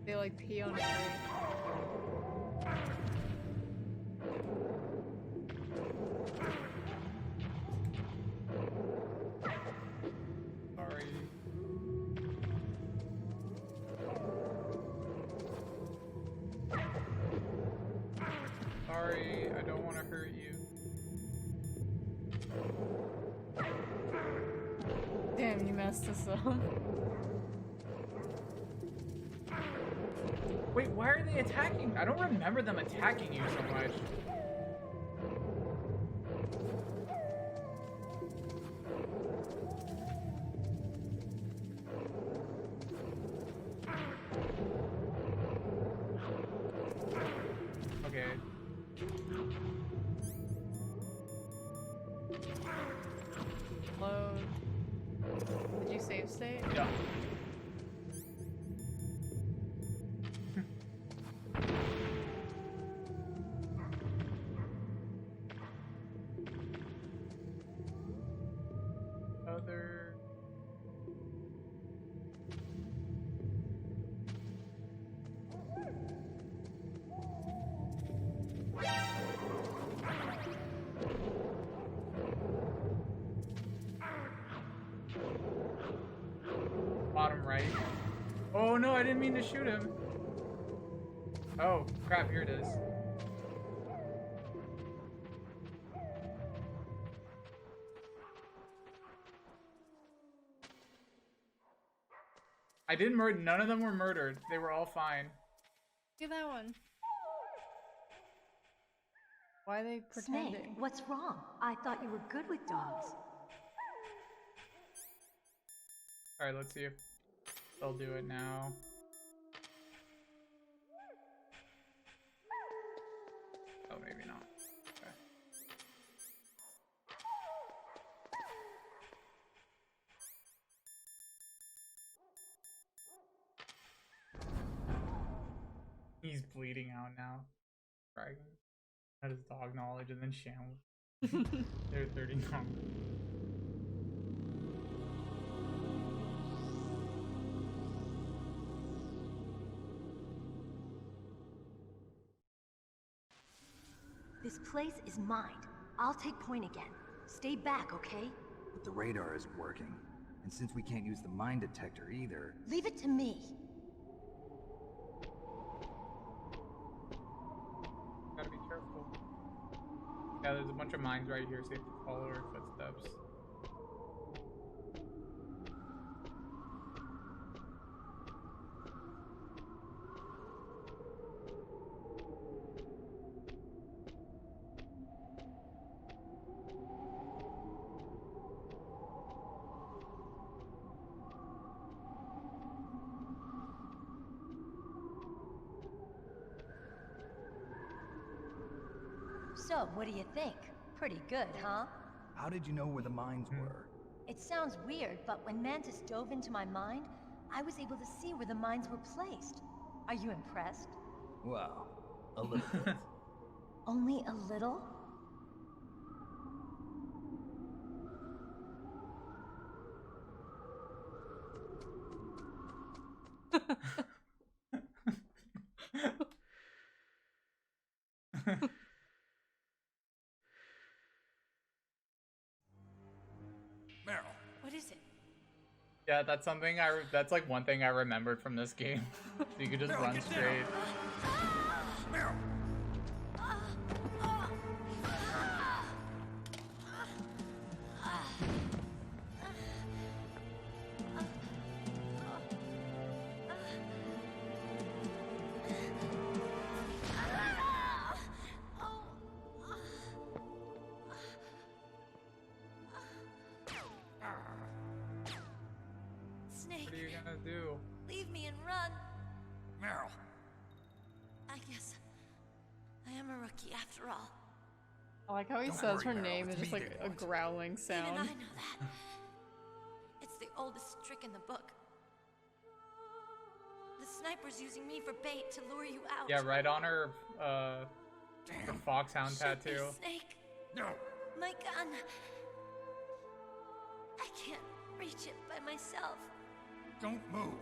They like pee on it. Sorry. Sorry, I don't want to hurt you. Damn, you messed us up. Wait, why are they attacking? I don't remember them attacking you so much. Okay. Load. Did you save state? Yeah. Other... Bottom right. Oh no, I didn't mean to shoot him. Oh, crap, here it is. I didn't murder, none of them were murdered. They were all fine. Look at that one. Why are they pretending? Snake, what's wrong? I thought you were good with dogs. Alright, let's see if they'll do it now. Oh, maybe not. Okay. He's bleeding out now. Dragon. That is dog knowledge, and then Sham. They're 30 number. This place is mine. I'll take point again. Stay back, okay? But the radar isn't working. And since we can't use the mine detector either... Leave it to me. Gotta be careful. Yeah, Yeah, there's a bunch of mines right here, so you have to follow her footsteps. So, what do you think? Pretty good, huh? How did you know where the mines were? It sounds weird, but when Mantis dove into my mind, I was able to see where the mines were placed. Are you impressed? Well, a little bit. Only a little? Meryl. What is it? Yeah, that's something that's like one thing I remembered from this game. So you could just run straight. Meryl. Snake, What are you gonna do? leave me and run. Meryl. I guess I am a rookie after all. I like how he Don't says her worry, Meryl, name is it's just me like they a want. growling Even sound. I know that. It's the oldest trick in the book. The sniper's using me for bait to lure you out. Yeah, right on her foxhound Shoot me, tattoo. Snake. No. My gun. I can't reach it by myself. Don't move.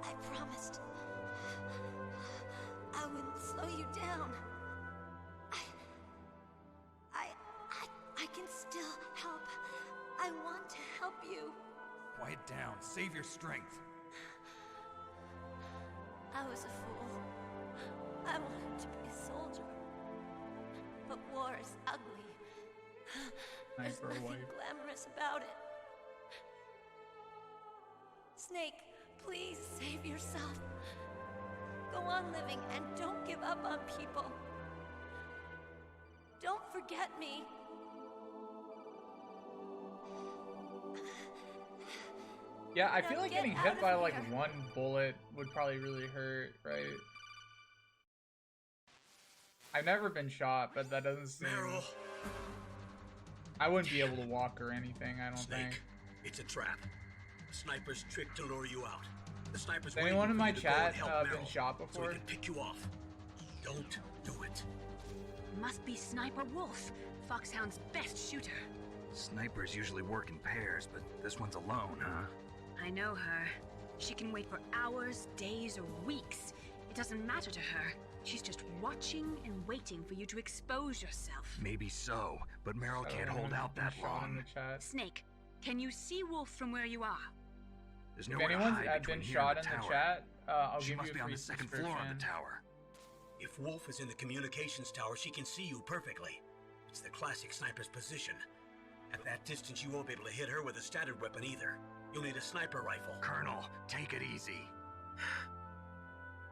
I promised. I wouldn't slow you down. I can still help. I want to help you. Quiet down. Save your strength. I was a fool. I wanted to be a soldier. But war is ugly. There's Sniper nothing wife. glamorous about it. Snake, please save yourself. Go on living and don't give up on people. Don't forget me. Yeah, I feel Now like get getting out hit of by like here. one bullet would probably really hurt, right? I've never been shot, but that doesn't seem... Meryl. I wouldn't be able to walk or anything, I don't Snake, think. it's a trap. The sniper's trick to lure you out. The sniper's Has anyone in my waiting for you to go and chat help been Meryl, shot so before? he can pick you off. Don't do it. Must be Sniper Wolf, Foxhound's best shooter. Snipers usually work in pairs, but this one's alone, huh? I know her. She can wait for hours, days, or weeks. It doesn't matter to her. She's just watching and waiting for you to expose yourself. Maybe so, but Meryl can't Anyone hold out been that shot in long. the chat? Snake, can you see Wolf from where you are? There's If nowhere to anyone's hide between been here and shot the in the tower. chat, I'll She give must you be a on free the second floor of subscription. the tower. If Wolf is in the communications tower, she can see you perfectly. It's the classic sniper's position. At that distance, you won't be able to hit her with a standard weapon either. You'll need a sniper rifle. Colonel, take it easy.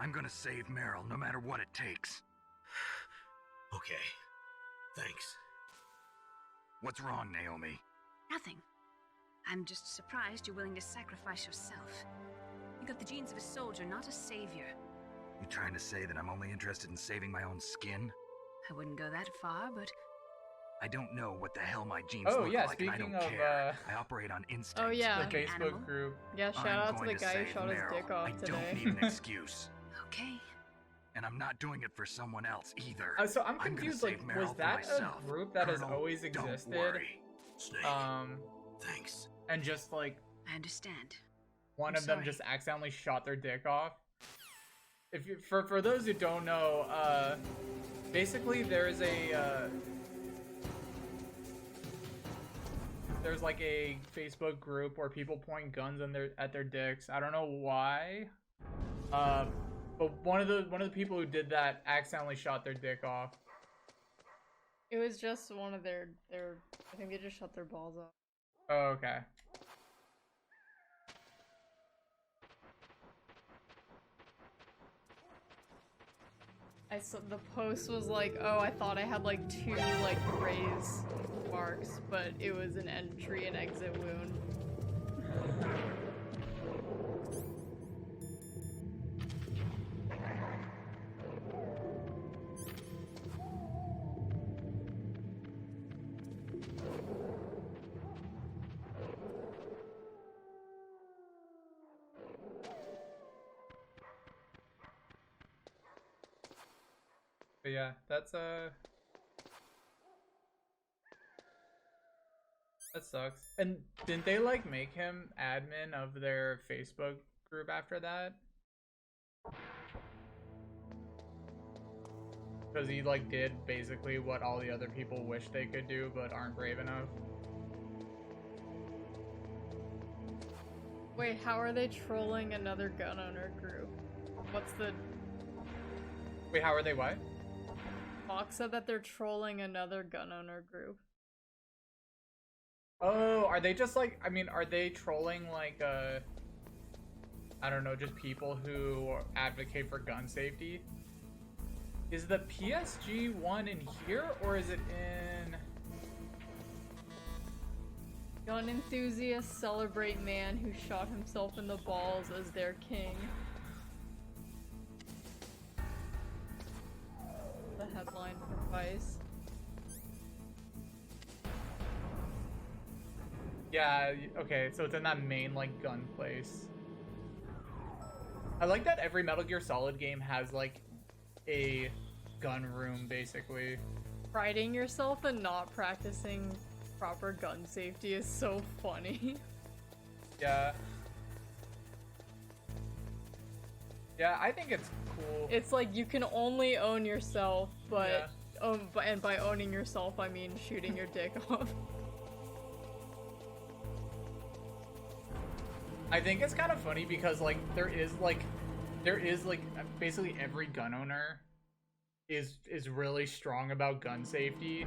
I'm gonna save Meryl, no matter what it takes. Okay. Thanks. What's wrong, Naomi? Nothing. I'm just surprised you're willing to sacrifice yourself. You got the genes of a soldier, not a savior. You trying to say that I'm only interested in saving my own skin? I wouldn't go that far, but I don't know what the hell my genes Oh, look yeah, like, and I speaking don't of, care. I operate on instinct. Oh, yeah. The Like an animal? Facebook group. Yeah, shout I'm out to going the guy who save shot his Meryl. dick off I today. don't need an excuse. okay. And I'm not doing it for someone else either. So I'm gonna confused, save like, Meryl was for that myself. a group that has Colonel, always don't existed? worry. Snake. Thanks. And just like I understand. one I'm of them sorry. just accidentally shot their dick off. If you, for those who don't know, basically there's a there's like a Facebook group where people point guns at their dicks. I don't know why, but one of the people who did that accidentally shot their dick off. It was just one of their I think they just shut their balls off. Oh, okay. I saw the post was like, oh, I thought I had like 2 like graze marks, but it was an entry and exit wound. But yeah, that's that sucks. And didn't they like make him admin of their Facebook group after that? Because he like did basically what all the other people wish they could do but aren't brave enough. Wait, how are they trolling another gun owner group? What's the... Wait, how are they what? Fox said that they're trolling another gun owner group. Oh, are they just like, I mean, are they trolling like, I don't know, just people who advocate for gun safety? Is the PSG one in here, or is it in... Gun enthusiasts celebrate man who shot himself in the balls as their king. The headline for Vice. Yeah, okay, so it's in that main, like, gun place. I like that every Metal Gear Solid game has, like, a gun room, basically. Priding yourself and not practicing proper gun safety is so funny. Yeah. Yeah, I think it's cool. It's like you can only own yourself, but and by owning yourself, I mean shooting your dick off. I think it's kind of funny because like there is like basically every gun owner is really strong about gun safety,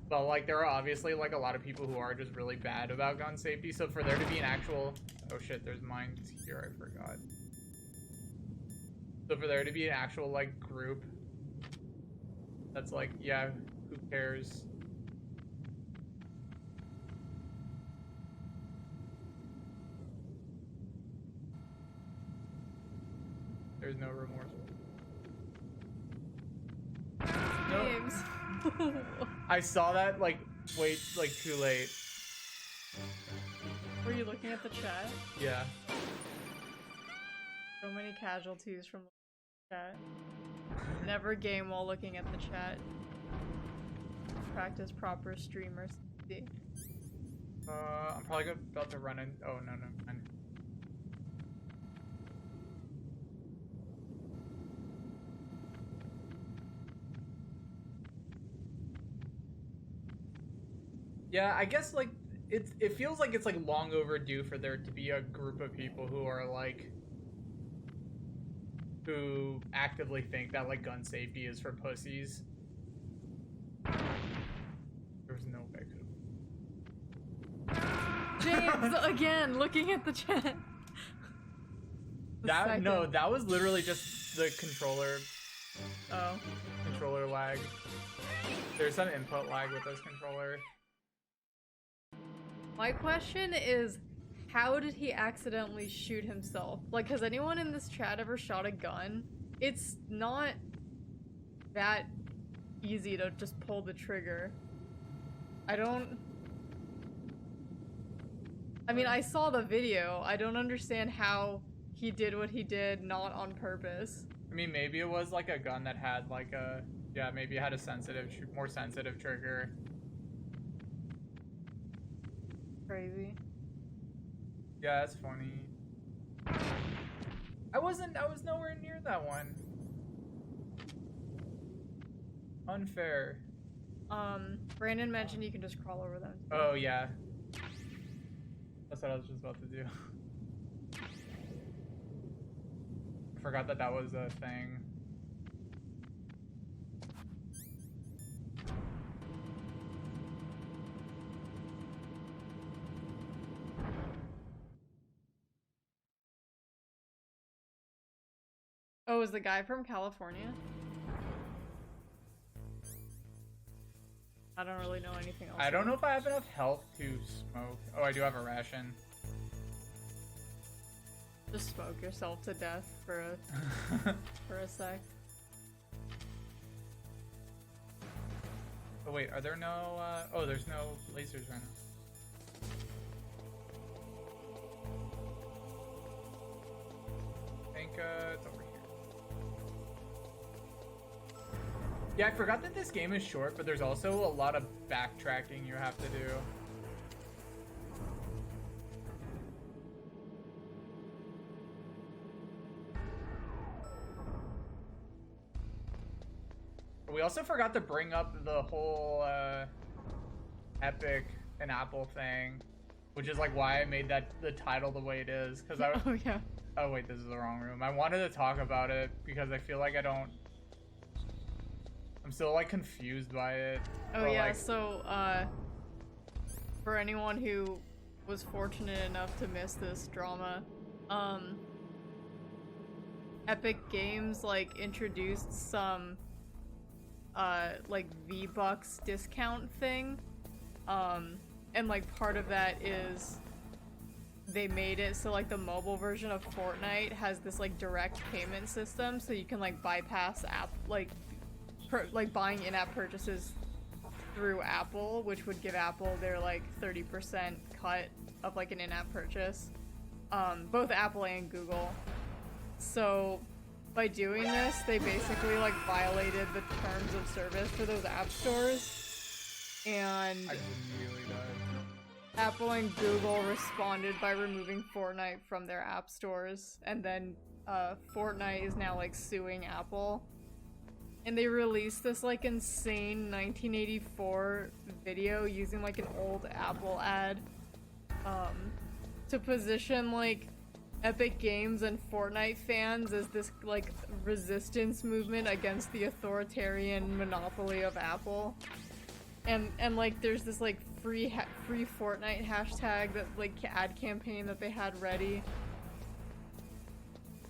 but like there are obviously like a lot of people who are just really bad about gun safety. So for there to be an actual, oh shit, there's mines here, I forgot. So for there to be an actual like group that's like, yeah, who cares? There's no remorse. James. I saw that like too late. Were you looking at the chat? Yeah. So many casualties from the chat. Never game while looking at the chat. Practice proper streamer safety. I'm probably about to run in. Oh no. Yeah, I guess like it feels like it's like long overdue for there to be a group of people who are like who actively think that like gun safety is for pussies. There's no victim. James again looking at the chat. That was literally just the controller. Oh. Controller lag. There's some input lag with this controller. My question is, how did he accidentally shoot himself? Like, has anyone in this chat ever shot a gun? It's not that easy to just pull the trigger. I mean, I saw the video. I don't understand how he did what he did not on purpose. I mean, maybe it was like a gun that had like a, yeah, maybe it had a more sensitive trigger. Crazy. Yeah, that's funny. I was nowhere near that one. Unfair. Brandon mentioned you can just crawl over them. Oh yeah. That's what I was just about to do. I forgot that was a thing. Oh, is the guy from California? I don't really know anything else. I don't know if I have enough health to smoke. Oh, I do have a ration. Just smoke yourself to death for a sec. Oh wait, are there no, oh, there's no lasers right now. I think, it's over here. Yeah, I forgot that this game is short, but there's also a lot of backtracking you have to do. We also forgot to bring up the whole Epic and Apple thing, which is like why I made the title the way it is. Cause I Oh yeah. Oh wait, this is the wrong room. I wanted to talk about it because I feel like I'm still like confused by it. Oh but, yeah. like, So for anyone who was fortunate enough to miss this drama, Epic Games like introduced some like V-Bucks discount thing, and like part of that is they made it so like the mobile version of Fortnite has this like direct payment system, so you can like bypass like buying in-app purchases through Apple, which would give Apple their like 30% cut of like an in-app purchase, both Apple and Google. So by doing this, they basically like violated the terms of service for those app stores, and I really died. Apple and Google responded by removing Fortnite from their app stores, and then Fortnite is now like suing Apple. And they released this like insane 1984 video using like an old Apple ad to position like Epic Games and Fortnite fans as this like resistance movement against the authoritarian monopoly of Apple. And like there's this like free Fortnite hashtag, that like ad campaign that they had ready.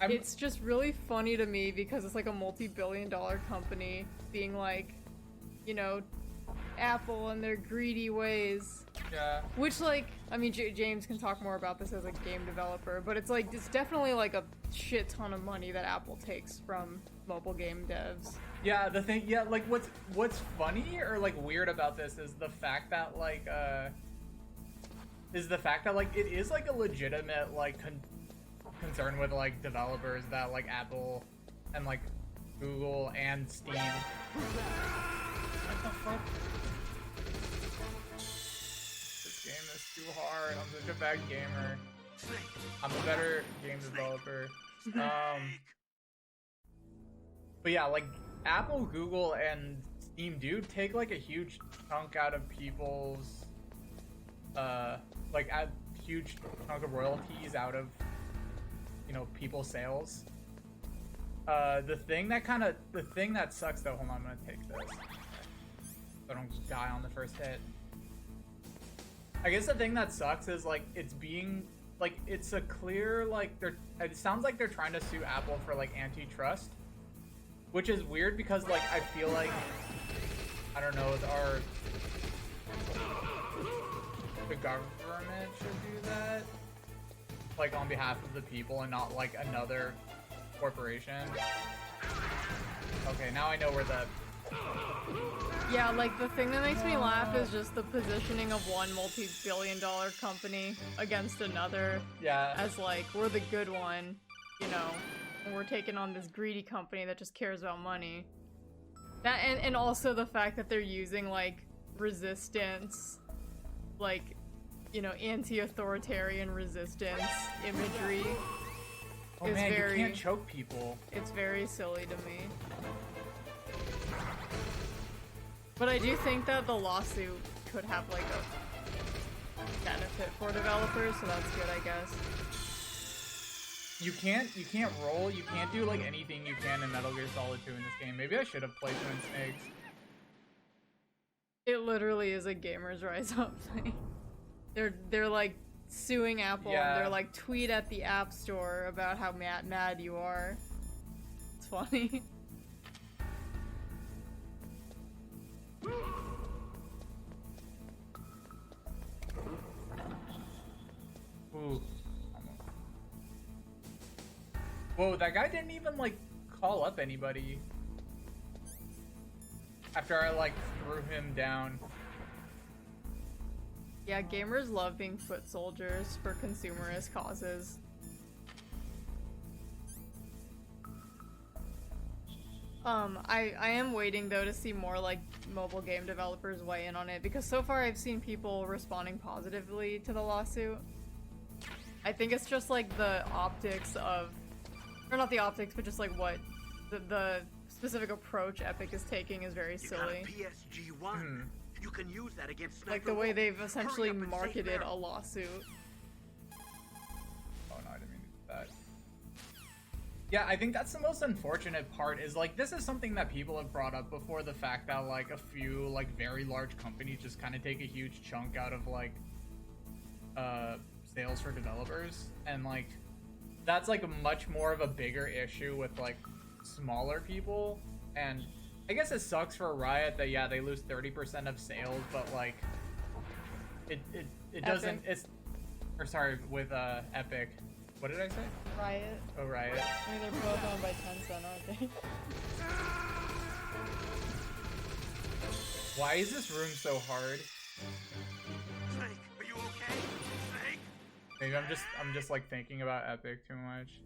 It's just really funny to me because it's like a multi-billion-dollar company being like, you know, Apple and their greedy ways. Yeah. Which, like, I mean, James can talk more about this as a game developer, but it's like, it's definitely like a shit ton of money that Apple takes from mobile game devs. Yeah, the thing, yeah, like what's funny or like weird about this is the fact that like it is like a legitimate like concern with like developers that like Apple and like Google and Steam. What the fuck? This game is too hard. I'm such a bad gamer. I'm a better game developer. But yeah, like Apple, Google, and Steam do take like a huge chunk out of people's like a huge chunk of royalties out of, you know, people's sales. The thing that sucks though, hold on, I'm gonna take this so I don't die on the first hit. I guess the thing that sucks is like it's being like, it's a clear like it sounds like they're trying to sue Apple for like antitrust, which is weird because like I feel like, I don't know, the government should do that, like on behalf of the people and not like another corporation. Okay, now I know where the... Yeah, like the thing that makes me laugh is just the positioning of one multi-billion-dollar company against another. Yeah. As like, we're the good one, you know, and we're taking on this greedy company that just cares about money. That and also the fact that they're using like resistance, like, you know, anti-authoritarian resistance imagery. Oh man, you can't choke people. It's very silly to me. But I do think that the lawsuit could have like a benefit for developers, so that's good, I guess. You can't roll, you can't do like anything you can in Metal Gear Solid 2 in this game. Maybe I should have played Twin Snakes. It literally is a Gamers Rise Up thing. They're like suing Apple, yeah. And they're like, tweet at the App Store about how mad you are. funny. Ooh. Whoa, that guy didn't even, like, call up anybody. After I, like, threw him down. Yeah, gamers love being foot soldiers for consumerist causes. I am waiting though to see more like mobile game developers weigh in on it, because so far I've seen people responding positively to the lawsuit. I think it's just like the optics of, or not the optics, but just like what the specific approach Epic is taking is very silly. PSG-1. You can use that against like the way they've essentially marketed a lawsuit. Oh no, I didn't mean to do that. Yeah, I think that's the most unfortunate part is like this is something that people have brought up before, the fact that like a few like very large companies just kind of take a huge chunk out of like sales for developers, and like that's like much more of a bigger issue with like smaller people. And I guess it sucks for Riot that yeah, they lose 30% of sales, but like it doesn't, it's, or sorry, with Epic. What did I say? Riot. Oh, Riot. I mean, they're both owned by Tencent, aren't they? Why is this room so hard? Snake, are you okay? Snake? Maybe I'm just like thinking about Epic too much.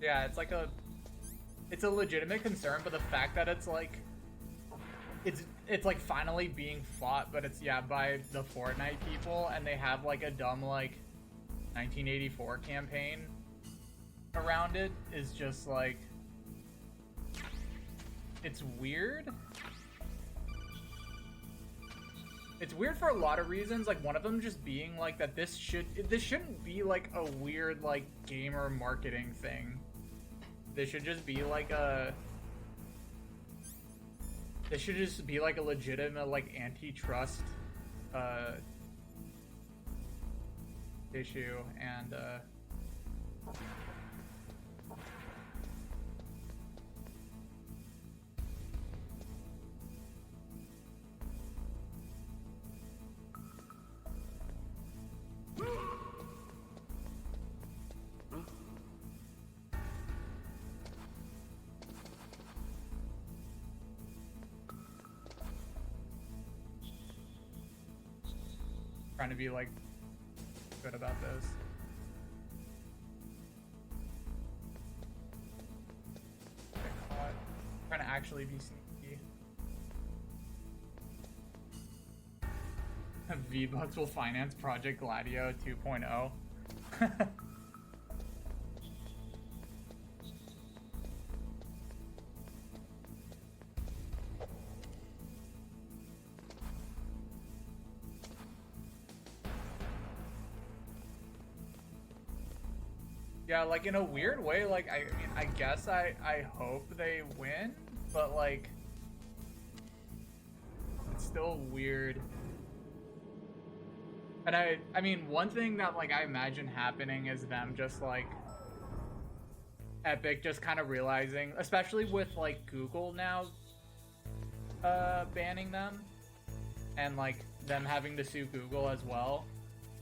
Yeah, it's like it's a legitimate concern, but the fact that it's like it's like finally being fought, but it's yeah by the Fortnite people, and they have like a dumb like 1984 campaign around it, is just like, it's weird. It's weird for a lot of reasons, like one of them just being like that this shouldn't be like a weird like gamer marketing thing. This should just be like a legitimate like antitrust issue, and trying to be like good about this. Get caught. Trying to actually be sneaky. V-Bucks will finance Project Gladio 2.0. Yeah, like in a weird way, like I mean, I guess I hope they win, but like it's still weird. And I mean, one thing that like I imagine happening is them just like Epic just kind of realizing, especially with like Google now banning them, and like them having to sue Google as well,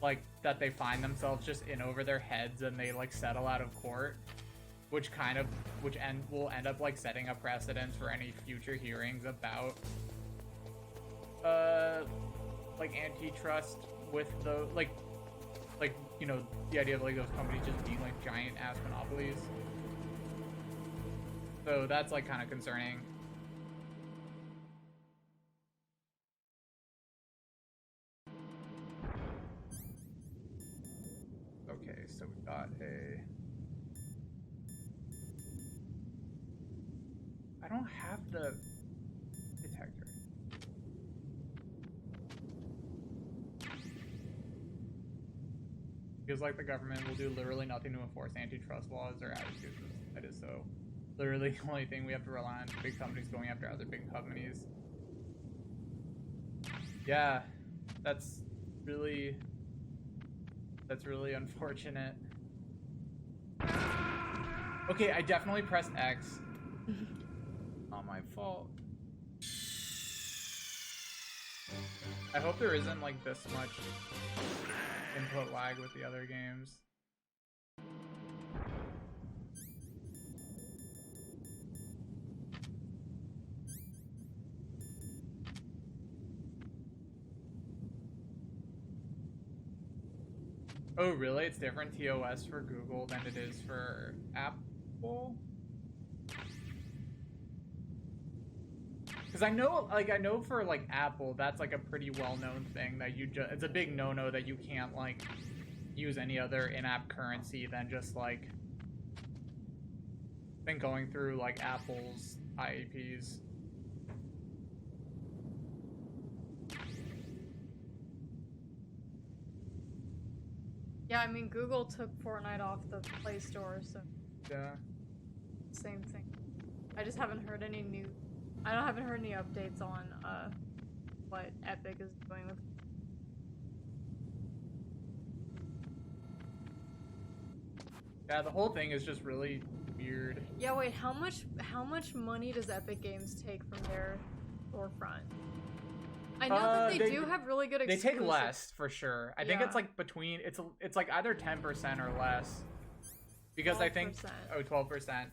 like that they find themselves just in over their heads and they like settle out of court, which will end up like setting a precedent for any future hearings about like antitrust with the like you know, the idea of like those companies just being like giant ass monopolies. So that's like kind of concerning. Okay, so we got a... I don't have the detector. Feels like the government will do literally nothing to enforce antitrust laws or attitudes. That is so. Literally the only thing we have to rely on is big companies going after other big companies. Yeah, that's really unfortunate. Okay, I definitely pressed X. Not my fault. I hope there isn't like this much input lag with the other games. Oh really? It's different TOS for Google than it is for Apple? Because I know for like Apple, that's like a pretty well-known thing that it's a big no-no that you can't like use any other in-app currency than just like been going through like Apple's IAPs. Yeah, I mean, Google took Fortnite off the Play Store, so... Yeah. Same thing. I just haven't heard any new... I haven't heard any updates on, what Epic is doing with... Yeah, the whole thing is just really weird. Yeah, wait, how much money does Epic Games take from their storefront? I know that they do have really good exclusives. They take less, for sure. I think it's like between, it's like either 10% or less. Because 12%. I think, 12%.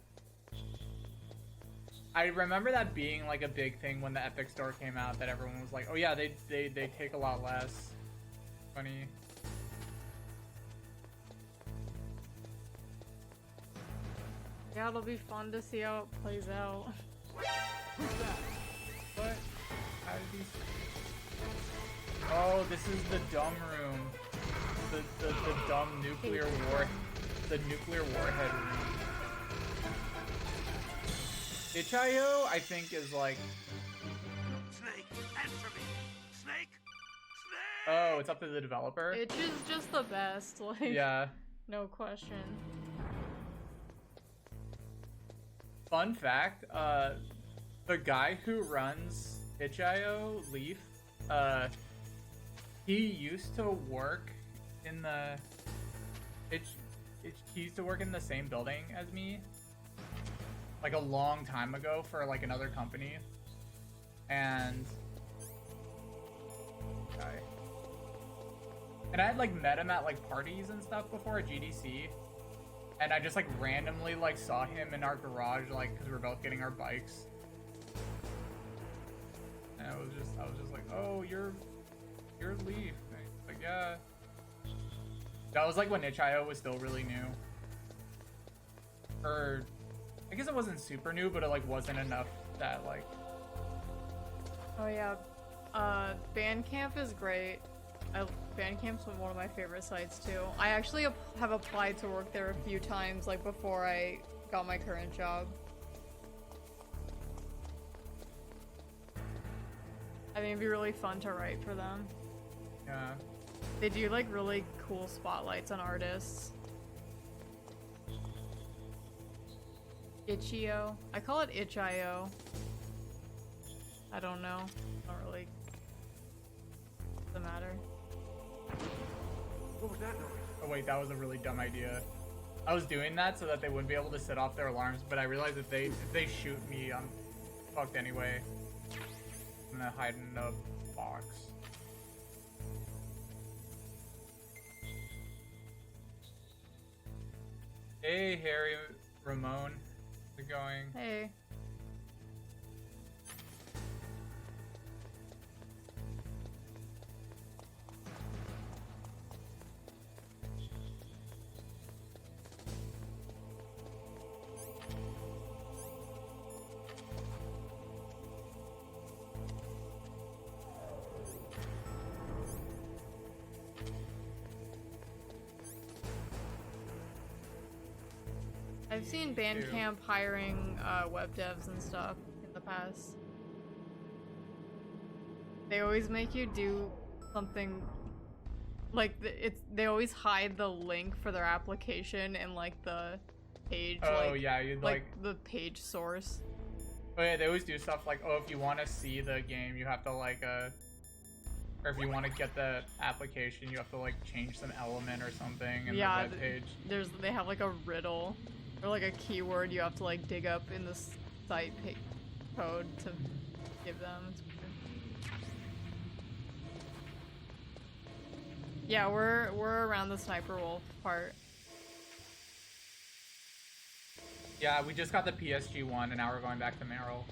I remember that being like a big thing when the Epic Store came out, that everyone was like, oh yeah, they take a lot less. Funny. Yeah, it'll be fun to see how it plays out. What? How did these... Oh, this is the dumb room. The dumb nuclear war... The nuclear warhead room. Itch.io, I think, is like... Snake, answer me! Snake! Snake! Oh, it's up to the developer? Itch is just the best, like... Yeah. No question. Fun fact, the guy who runs Itch.io, Leaf, he used to work in the... He used to work in the same building as me, like a long time ago for like another company, and I had like met him at like parties and stuff before at GDC, and I just like randomly like saw him in our garage, like because we were both getting our bikes, and I was just like, oh, you're Leaf. And he's like, yeah. That was like when Itch.io was still really new. Or I guess it wasn't super new, but it like wasn't enough that like... Oh yeah. Bandcamp is great. Bandcamp's one of my favorite sites too. I actually have applied to work there a few times, like before I got my current job. I think it'd be really fun to write for them. Yeah. They do like really cool spotlights on artists. Itch.io. I call it Itch.io. I don't know. Don't really... Doesn't matter. What was that noise? Oh wait, that was a really dumb idea. I was doing that so that they wouldn't be able to set off their alarms, but I realized if they shoot me, I'm fucked anyway. I'm gonna hide in a box. Hey, Harry, Ramon. How's it going? Hey. I've seen Bandcamp hiring web devs and stuff in the past. They always make you do something like they always hide the link for their application in like the page. Oh like, yeah, you'd like the page source. Oh yeah, they always do stuff like, oh, if you want to see the game, you have to like or if you want to get the application, you have to like change some element or something in the web page. They have like a riddle or like a keyword you have to like dig up in the site code to give them. Yeah, we're around the sniper wolf part. Yeah, we just got the PSG one, and now we're going back to Meryl.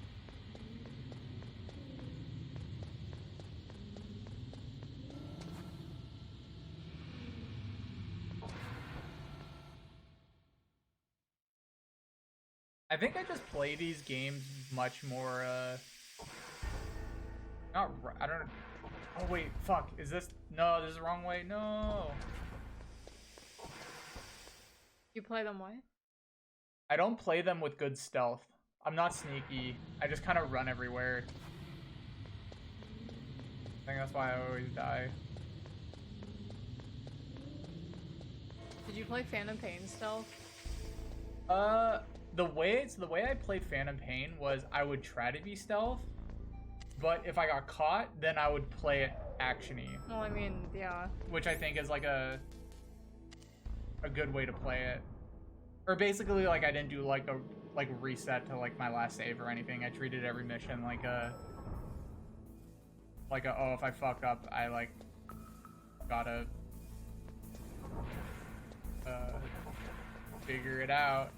I think I just play these games much more, I don't know. Oh wait, fuck, is this, no, this is the wrong way, no. You play them what? I don't play them with good stealth. I'm not sneaky. I just kind of run everywhere. I think that's why I always die. Did you play Phantom Pain stealth? The way I played Phantom Pain was I would try to be stealth, but if I got caught, then I would play it action-y. Well, I mean, yeah. Which I think is like a good way to play it. Or basically, like, I didn't do like a reset to like my last save or anything. I treated every mission like a oh, if I fuck up, I like gotta figure it out.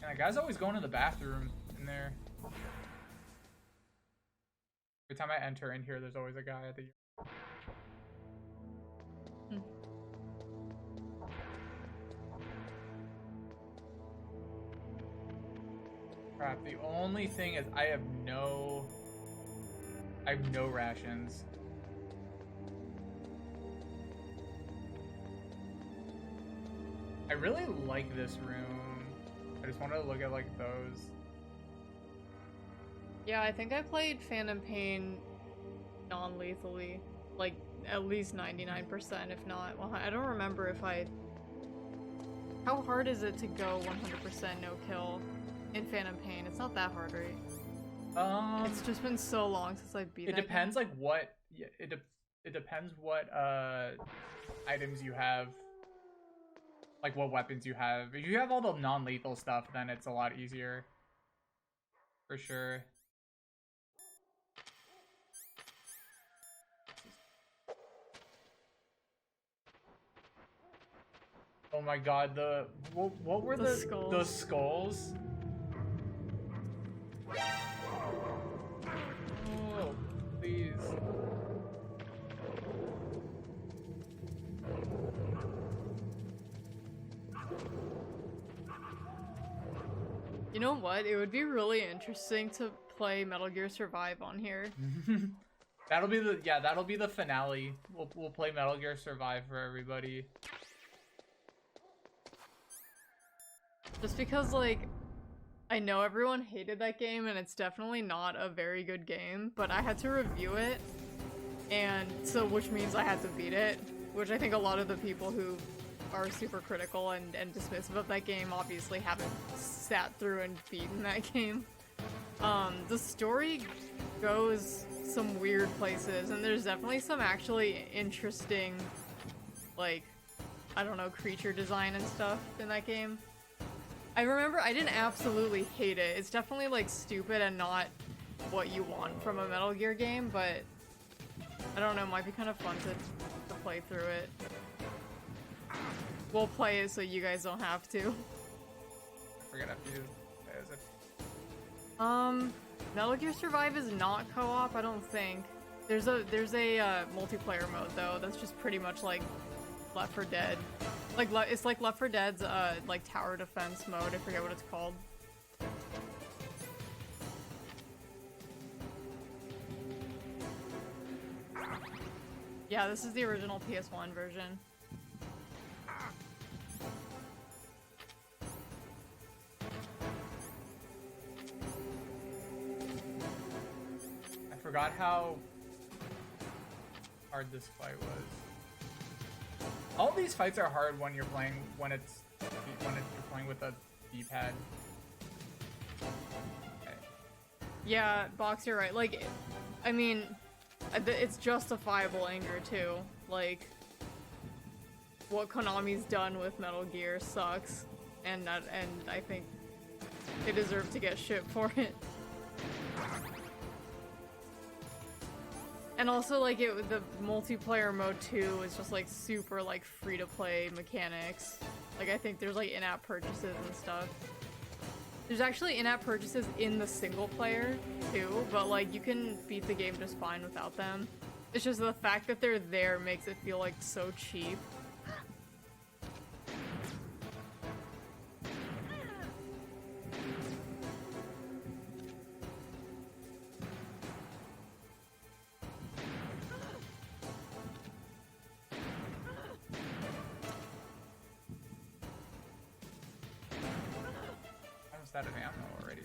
And that guy's always going to the bathroom in there. Every time I enter in here, there's always a guy at the... Crap, the only thing is I have no rations. I really like this room. I just wanted to look at like those. Yeah, I think I played Phantom Pain non-lethally, like at least 99%, if not. Well, I don't remember if I... How hard is it to go 100% no kill in Phantom Pain? It's not that hard, right? It's just been so long since I beat it. It depends like what... Yeah, it depends what items you have. Like what weapons you have. If you have all the non-lethal stuff, then it's a lot easier. For sure. Oh my god, what were the skulls? The skulls? Oh, please. You know what? It would be really interesting to play Metal Gear Survive on here. That'll be the finale. We'll play Metal Gear Survive for everybody. Just because, like, I know everyone hated that game, and it's definitely not a very good game, but I had to review it, and so, which means I had to beat it, which I think a lot of the people who are super critical and dismissive of that game obviously haven't sat through and beaten that game. The story goes some weird places, and there's definitely some actually interesting, like, I don't know, creature design and stuff in that game. I remember I didn't absolutely hate it. It's definitely like stupid and not what you want from a Metal Gear game, but I don't know, it might be kind of fun to play through it. We'll play it so you guys don't have to. I forget if you as if... Metal Gear Survive is not co-op, I don't think. There's a multiplayer mode though, that's just pretty much like Left 4 Dead. Like, it's like Left 4 Dead's, like, tower defense mode. I forget what it's called. Yeah, this is the original PS1 version. forgot how hard this fight was. All these fights are hard when you're playing you're playing with a D-pad. Okay. Yeah, Box, you're right. Like, I mean, it's justifiable anger too. Like, what Konami's done with Metal Gear sucks, and I think they deserve to get shit for it. And also, like, the multiplayer mode 2 is just, like, super, like, free-to-play mechanics. Like, I think there's, like, in-app purchases and stuff. There's actually in-app purchases in the single player, too, but, like, you can beat the game just fine without them. It's just the fact that they're there makes it feel, like, so cheap. Out of ammo already.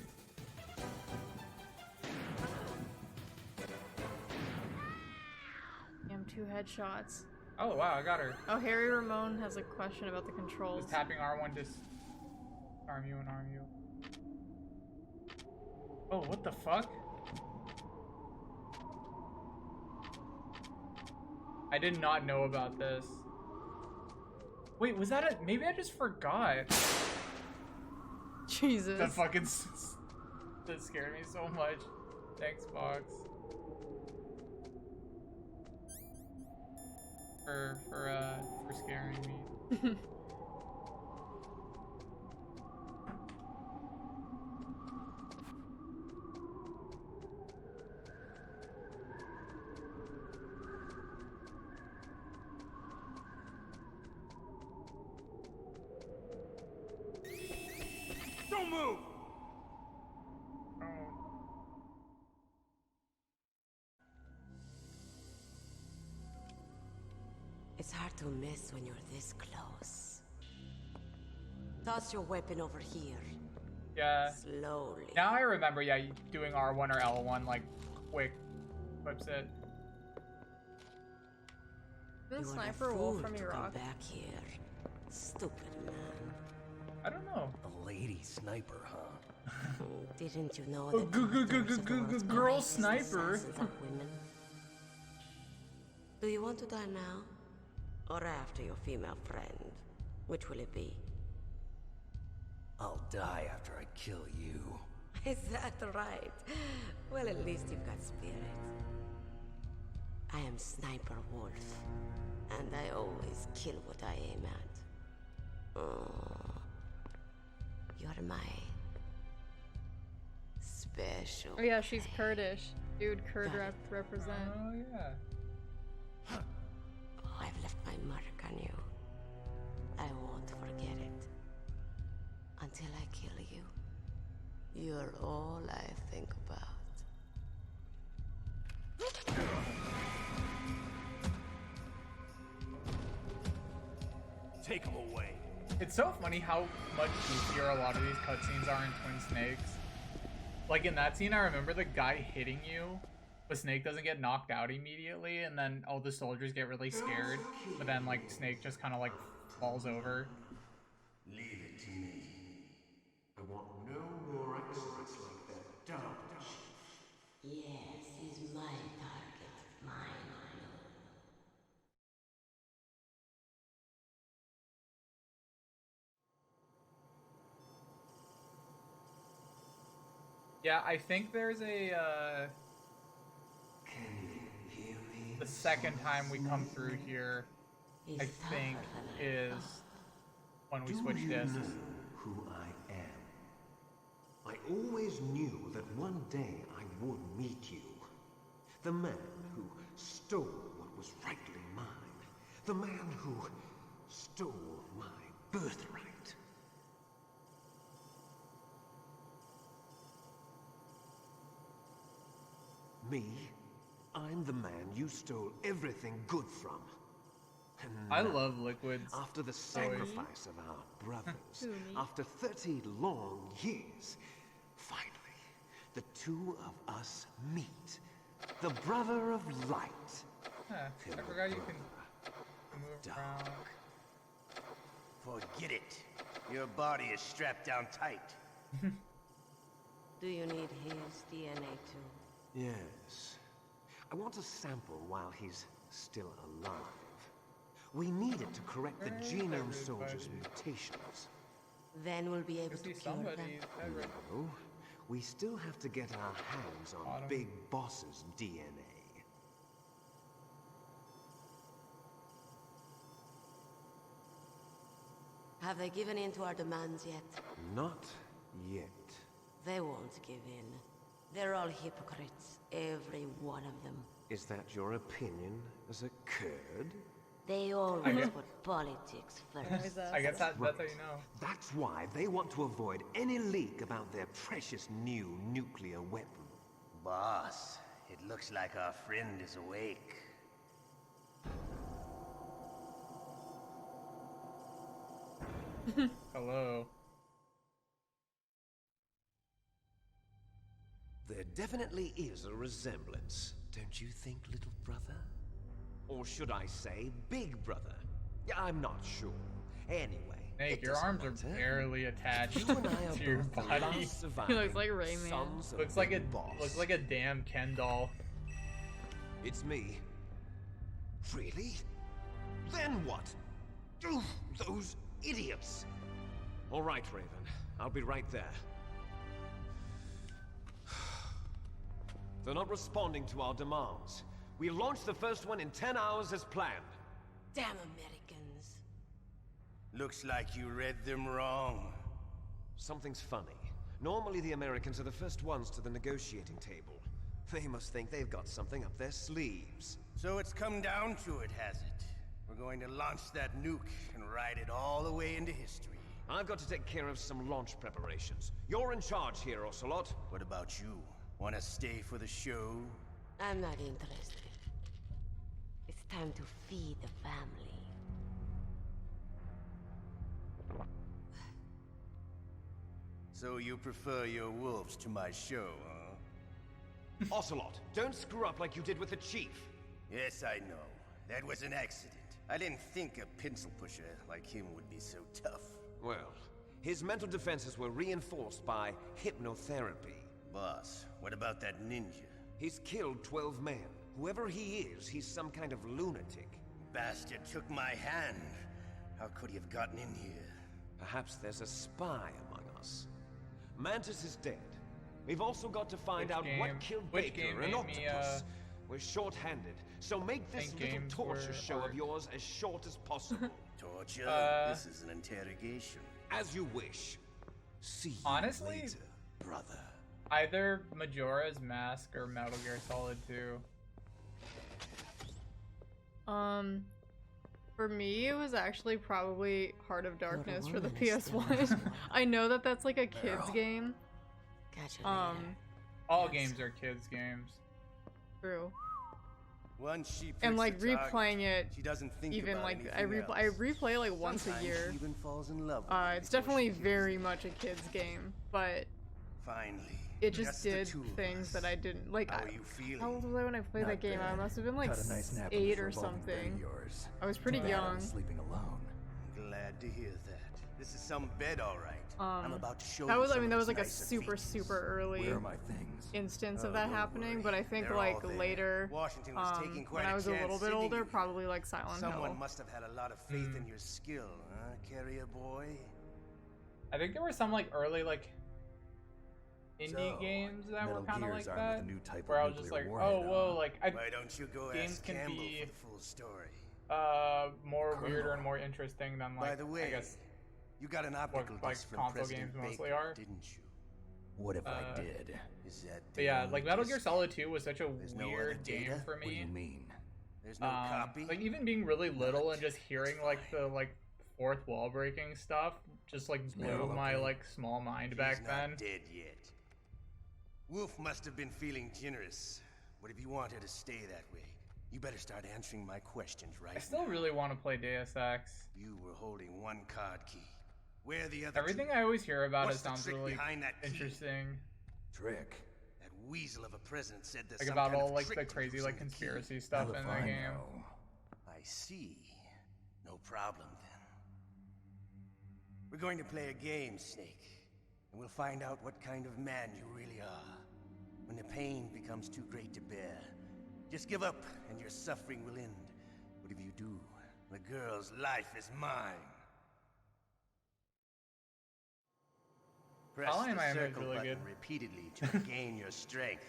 Damn, 2 headshots. Oh wow, I got her. Oh, Harry Ramon has a question about the controls. Just tapping R1 to arm you and arm you. Oh, what the fuck? I did not know about this. Wait, was that a- maybe I just forgot. Jesus. That fucking that scared me so much. Thanks, Fox. For scaring me. Don't move! It's hard to miss when you're this close. Toss your weapon over here. Yeah. Slowly. Now I remember, yeah, doing R1 or L1, like, quick whips it. The sniper wolf from Iraq. Back here. Stupid man. I don't know. A lady sniper, huh? Didn't you know that girl sniper? Women? Do you want to die now? Or after your female friend? Which will it be? I'll die after I kill you. Is that right? Well, at least you've got spirit. I am Sniper Wolf, and I always kill what I aim at. Oh, you're my special. Oh yeah, she's Kurdish. Dude, Kurd represent. Oh yeah. Oh, I've left my mark on you. I won't forget it. Until I kill you. You're all I think about. Take him away. It's so funny how much goofier a lot of these cutscenes are in Twin Snakes. Like in that scene, I remember the guy hitting you, but Snake doesn't get knocked out immediately, and then all the soldiers get really scared, but then like Snake just kind of like falls over. Leave it to me. I want no more extras like that dumb chief. Yes, he's my target. Mine alone. Yeah, I think there's a, Can you hear me? the second time we come through here, I think, is when we switch discs. Do you know who I am? I always knew that one day I would meet you. The man who stole what was rightly mine. The man who stole my birthright. Me? I'm the man you stole everything good from. And I now, love Liquid's after the voice. sacrifice of our brothers, after 30 long years, finally, the two of us meet. The brother of light. I forgot you can move around. Forget it. Your body is strapped down tight. Do you need his DNA too? Yes. I want a sample while he's still alive. We need it to correct the genome soldier's mutations. Then we'll be able to cure them. No, we still have to get our hands on Big Boss's DNA. Have they given in to our demands yet? Not yet. They won't give in. They're all hypocrites, every one of them. Is that your opinion as a Kurd? They always put politics first. I guess that's how you know. That's why they want to avoid any leak about their precious new nuclear weapon. Boss, it looks like our friend is awake. Hello. There definitely is a resemblance, don't you think, little brother? Or should I say, big brother? Yeah, I'm not sure. Anyway, Snake, your arms are barely attached to your body. He looks like Rayman. Looks like a damn Ken doll. It's me. Really? Then what? Those idiots! All right, Raven. I'll be right there. They're not responding to our demands. We launched the first one in 10 hours as planned. Damn Americans. Looks like you read them wrong. Something's funny. Normally the Americans are the first ones to the negotiating table. They must think they've got something up their sleeves. So it's come down to it, has it? We're going to launch that nuke and ride it all the way into history. I've got to take care of some launch preparations. You're in charge here, Ocelot. What about you? Want to stay for the show? I'm not interested. It's time to feed the family. So you prefer your wolves to my show, huh? Ocelot, don't screw up like you did with the chief. Yes, I know. That was an accident. I didn't think a pencil pusher like him would be so tough. Well, his mental defenses were reinforced by hypnotherapy. Boss, what about that ninja? He's killed 12 men. Whoever he is, he's some kind of lunatic. Bastard took my hand. How could he have gotten in here? Perhaps there's a spy among us. Mantis is dead. We've also got to find out what killed Baker and Octopus. We're short-handed, so make this little torture show of yours as short as possible. Torture? This is an interrogation. As you wish. See you honestly, later, brother. Either Majora's Mask or Metal Gear Solid 2. For me, it was actually probably Heart of Darkness for the PS1. I know that that's like a kid's game. All games are kids' games. True. Once she and like replaying it, she doesn't think even like I replay like once a year. She even falls in love with it's definitely very much a kid's game, but finally, it just did things that I didn't like. How old was I when I played that game? I must have been like 8 or something. I was pretty young. Sleeping alone. Glad to hear that. This is some bed, all right. I'm about to show that was, you I mean, that was like a nicer super early Where are my things? instance of that happening, but I think like later, Washington was taking quite when I was a little bit older, you. probably like Silent Hill. Someone must have had a lot of faith in your skill, huh, carrier boy? I think there were some like early like indie games that were kind of like that, where I was just like, oh whoa, like why don't you go games ask can Campbell be for the full story? More weirder and more interesting than like, by the way, I guess you got an optical like disc from console President games mostly Baker, are. didn't you? What if I did? Is that but yeah, like Metal Gear disc? Solid 2 was such a There's no weird other game data? for me. What do you mean? There's no copy? Like even being really little and just hearing like the like fourth wall breaking stuff just like blew my like small mind back He's then. not dead yet. Wolf must have been feeling generous. But if you want her to stay that way, you better start answering my questions right I still now. really want to play Deus Ex. You were holding one card key. Where are the other Everything two? I always hear about What's it the sounds trick really behind that key? interesting. Trick. That weasel of a president said there's Like some about kind all of like trick the to crazy losing like the key. conspiracy stuff in the game. I see. No problem then. We're going to play a game, Snake. And we'll find out what kind of man you really are. When the pain becomes too great to bear, just give up and your suffering will end. But if you do, the girl's life is mine. Press the circle button repeatedly to regain your strength.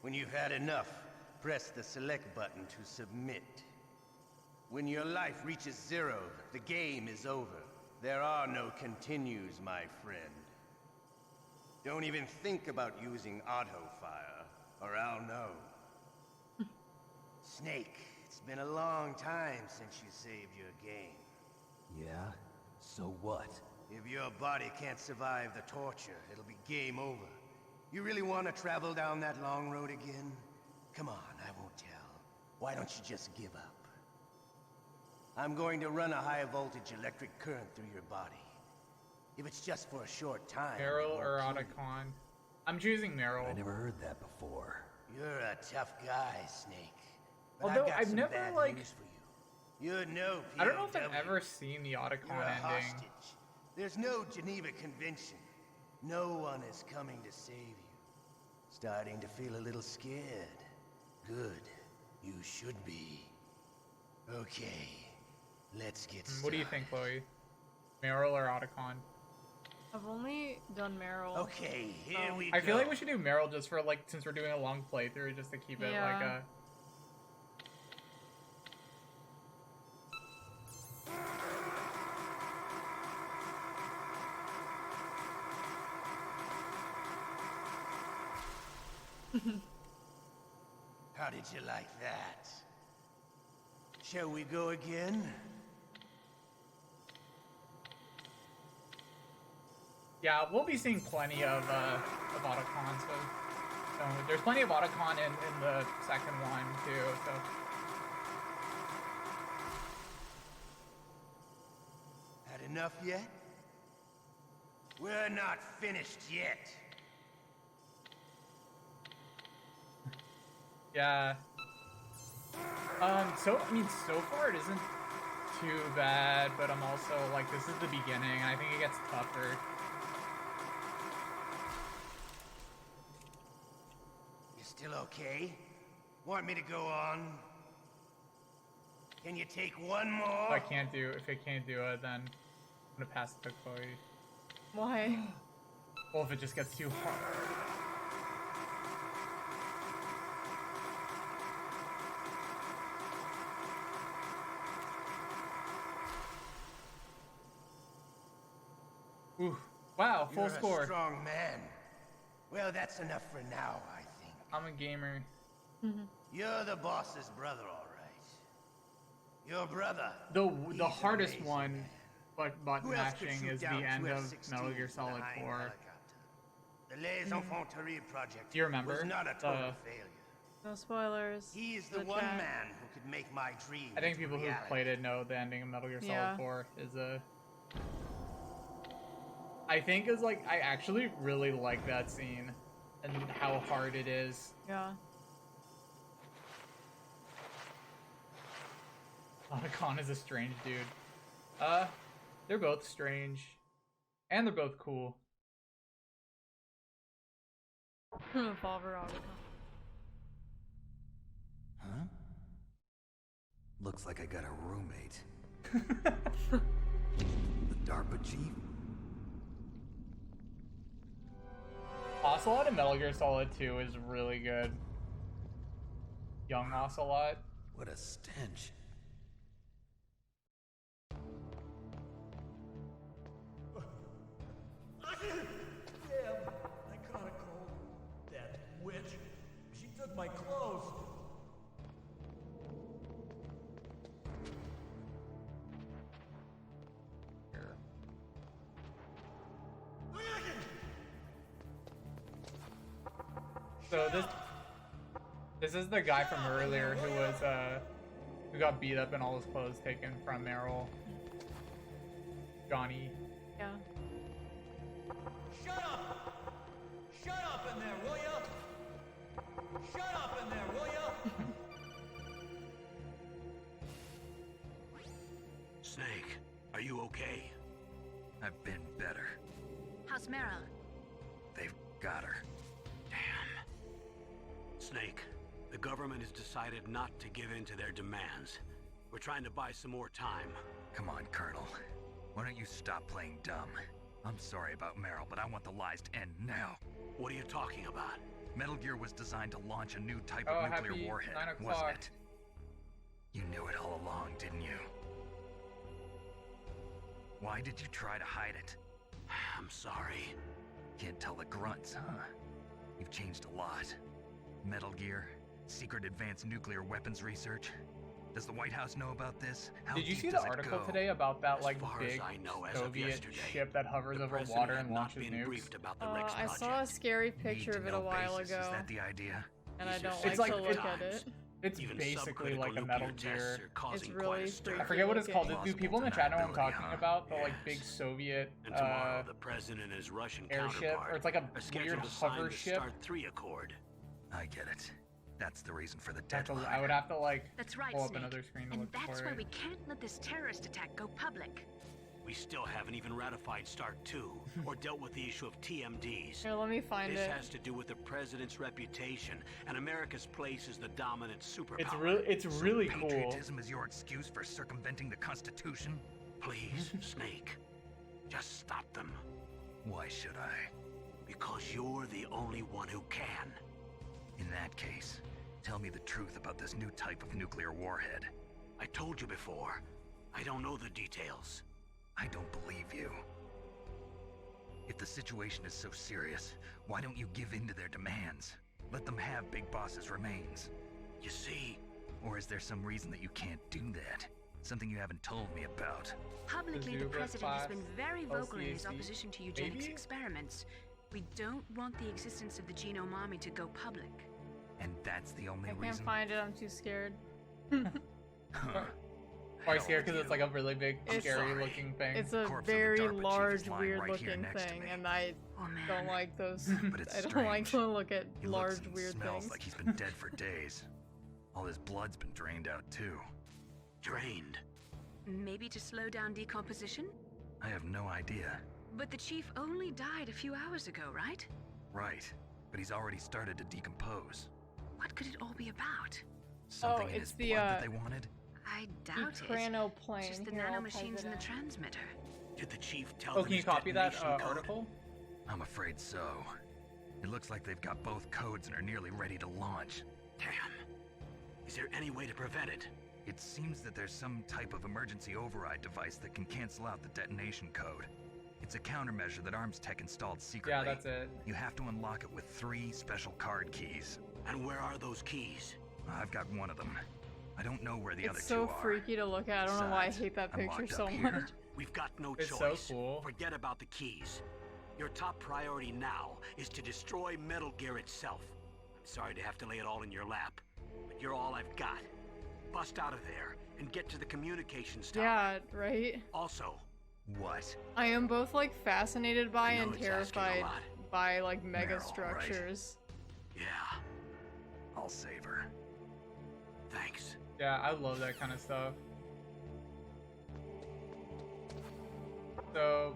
When you've had enough, press the select button to submit. When your life reaches 0, the game is over. There are no continues, my friend. Don't even think about using auto-fire, or I'll know. Snake, it's been a long time since you saved your game. Yeah? So what? If your body can't survive the torture, it'll be game over. You really want to travel down that long road again? Come on, I won't tell. Why don't you just give up? I'm going to run a high-voltage electric current through your body. If it's just for a short time... Meryl or Otacon? I'm choosing Meryl. I never heard that before. You're a tough guy, Snake. But Although I've got I've some never bad like... news for you. You're no POW. I don't know if I've ever seen the Otacon You're a ending. hostage. There's no Geneva Convention. No one is coming to save you. Starting to feel a little scared. Good. You should be. Okay. Let's get started. What do you think, Chloe? Meryl or Otacon? I've only done Meryl. Okay, here we go. I feel like we should do Meryl just for like, since we're doing a long playthrough, just to keep it like a... How did you like that? Shall we go again? Yeah, we'll be seeing plenty of Otacon, so there's plenty of Otacon in the second one too, so. Had enough yet? We're not finished yet. Yeah. So I mean, so far it isn't too bad, but I'm also like, this is the beginning. I think it gets tougher. You still okay? Want me to go on? Can you take one more? If I can't do it, then I'm gonna pass it to Chloe. Why? Well, if it just gets too hard. Ooh, wow, full You're score. A strong man. Well, that's enough for now, I think. I'm a gamer. You're the boss's brother, all right. Your brother. The hardest one, like button mashing, is the end of Metal Gear Solid 4. The Les Infanteries project Do you remember? was not a total failure. No spoilers. He is the one man who could make my dream. I think people who played it know the ending of Metal Gear Solid 4 is a... I think is like, I actually really like that scene and how hard it is. Yeah. Otacon is a strange dude. They're both strange. And they're both cool. Revolver Otacon. Huh? Looks like I got a roommate. The DARPA chief? Ocelot in Metal Gear Solid 2 is really good. Young Ocelot. What a stench. Damn, I caught a cold. That witch. She took my clothes. So this is the guy from earlier who was who got beat up and all his clothes taken from Meryl. Johnny. Yeah. Shut up! Shut up in there, will ya? okay? I've been better. How's Meryl? They've got her. Damn. Snake, the government has decided not to give in to their demands. We're trying to buy some more time. Come on, Colonel. Why don't you stop playing dumb? I'm sorry about Meryl, but I want the lies to end now. What are you talking about? Metal Gear was designed to launch a new type of nuclear warhead, wasn't it? You knew it all along, didn't you? Why did you try to hide it? I'm sorry. Can't tell the grunts, huh? You've changed a lot. Metal Gear, secret advanced nuclear weapons research. Does the White House know about this? How Did you deep see does the it article go? today about that like As far big as I know, as of Soviet yesterday, ship that hovers the over president water had and not launches been nukes? briefed about the Rex I project. saw a scary picture Need of to it a know while basis. ago, Is that the idea? and I These don't are like like- to look at times. it. It's Even basically subcritical like a nuclear Metal tests Gear. are causing It's quite really a stir. I forget what it's called. looking. Do people in the chat know what I'm Plausible talking deniability, about? The like Yes. big Soviet And tomorrow, the president and his Russian airship, counterpart or it's like a are scheduled weird to sign hover the ship. Start 3 Accord. I get it. That's the reason for the I have to- deadline. I would have to like That's right, pull up Snake. another screen to And look that's for why it. we can't let this terrorist attack go public. We still haven't even ratified Start 2 or dealt with the issue of TMDs. Here, let me find This it. has to do with the president's reputation and America's place as the dominant superpower. It's really cool. Patriotism is your excuse for circumventing the Constitution? Please, Snake, just stop them. Why should I? Because you're the only one who can. In that case, tell me the truth about this new type of nuclear warhead. I told you before, I don't know the details. I don't believe you. If the situation is so serious, why don't you give in to their demands? Let them have Big Boss's remains. You see, Or is there some reason that you can't do that? Something you haven't told me about. Publicly, the Zuba president has class, been very vocal in his LCAC. opposition to eugenics Maybe? experiments. We don't want the existence of the genome army to go public. And that's the only I can't reason? find it. I'm too scared. Huh. Why scared? Because it's like a really big, It's- scary looking thing. It's a Corpse of the very DARPA chief is large, lying weird right here looking next to thing, me. and I Oh man. don't like those. But it's I don't like strange. to look at He large, looks and weird smells things. like he's been dead for days. All his blood's been drained out too. drained. Maybe to slow down decomposition? I have no idea. But the chief only died a few hours ago, right? Right, but he's already started to decompose. What could it all be about? Something in it's his the, blood that they wanted? I doubt it. Ekranoplane. Just the Here, I'll nanomachines type in it the in. transmitter. Did the chief tell Oh, them can you his copy that detonation code? article? I'm afraid so. It looks like they've got both codes and are nearly ready to launch. Damn. Is there any way to prevent it? It seems that there's some type of emergency override device that can cancel out the detonation code. It's a countermeasure that Arms Tech installed secretly. Yeah, that's it. You have to unlock it with 3 special card keys. And where are those keys? I've got one of them. I don't know where the other It's 2 so are. freaky to look at. I don't know why I Besides, hate that I'm picture locked so up much. here. We've got no It's so choice. cool. Forget about the keys. Your top priority now is to destroy Metal Gear itself. I'm sorry to have to lay it all in your lap, but you're all I've got. Bust out of there and get to the communications tower. Yeah, right? Also, What? I am both like fascinated by I know and it's asking a terrified lot. by like mega Meryl, right? structures. yeah, I'll save her. thanks. Yeah, I love that kind of stuff. So,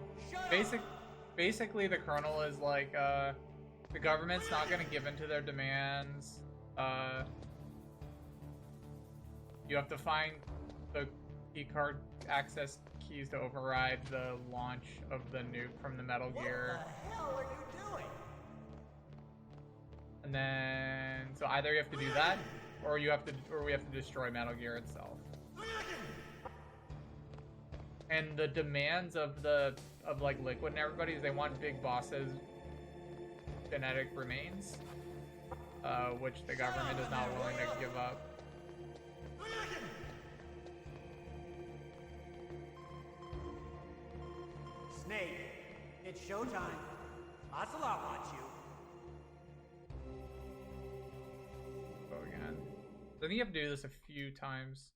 basically the colonel is like, the government's not gonna give in to their demands. You have to find the keycard access keys to override the launch of the nuke from the Metal Gear. What the hell are you doing? And then, so either you have to do that, or we have to destroy Metal Gear itself. And the demands of like Liquid and everybody is they want Big Boss's genetic remains, which the government is not willing to give up. Snake, it's showtime. Ocelot wants you. Go again. So I think you have to do this a few times.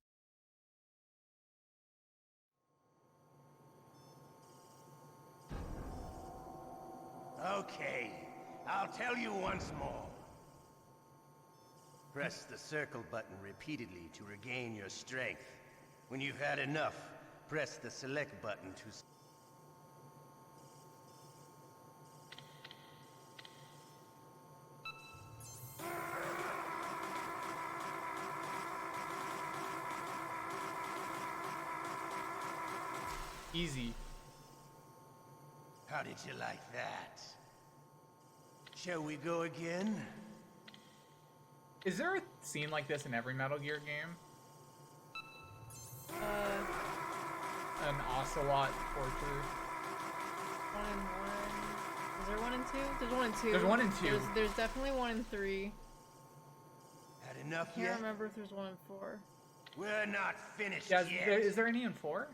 Okay, I'll tell you once more. Press the circle button repeatedly to regain your strength. When you've had enough, press the select button to... Easy. How did you like that? Shall we go again? Is there a scene like this in every Metal Gear game? An ocelot torture. 1 and 1. Is there 1 and 2? There's 1 and 2. There's 1 and 2. There's definitely 1 and 3. Had enough I yet? can't remember if there's 1 and 4. We're not finished Yeah, yet. is there any in 4?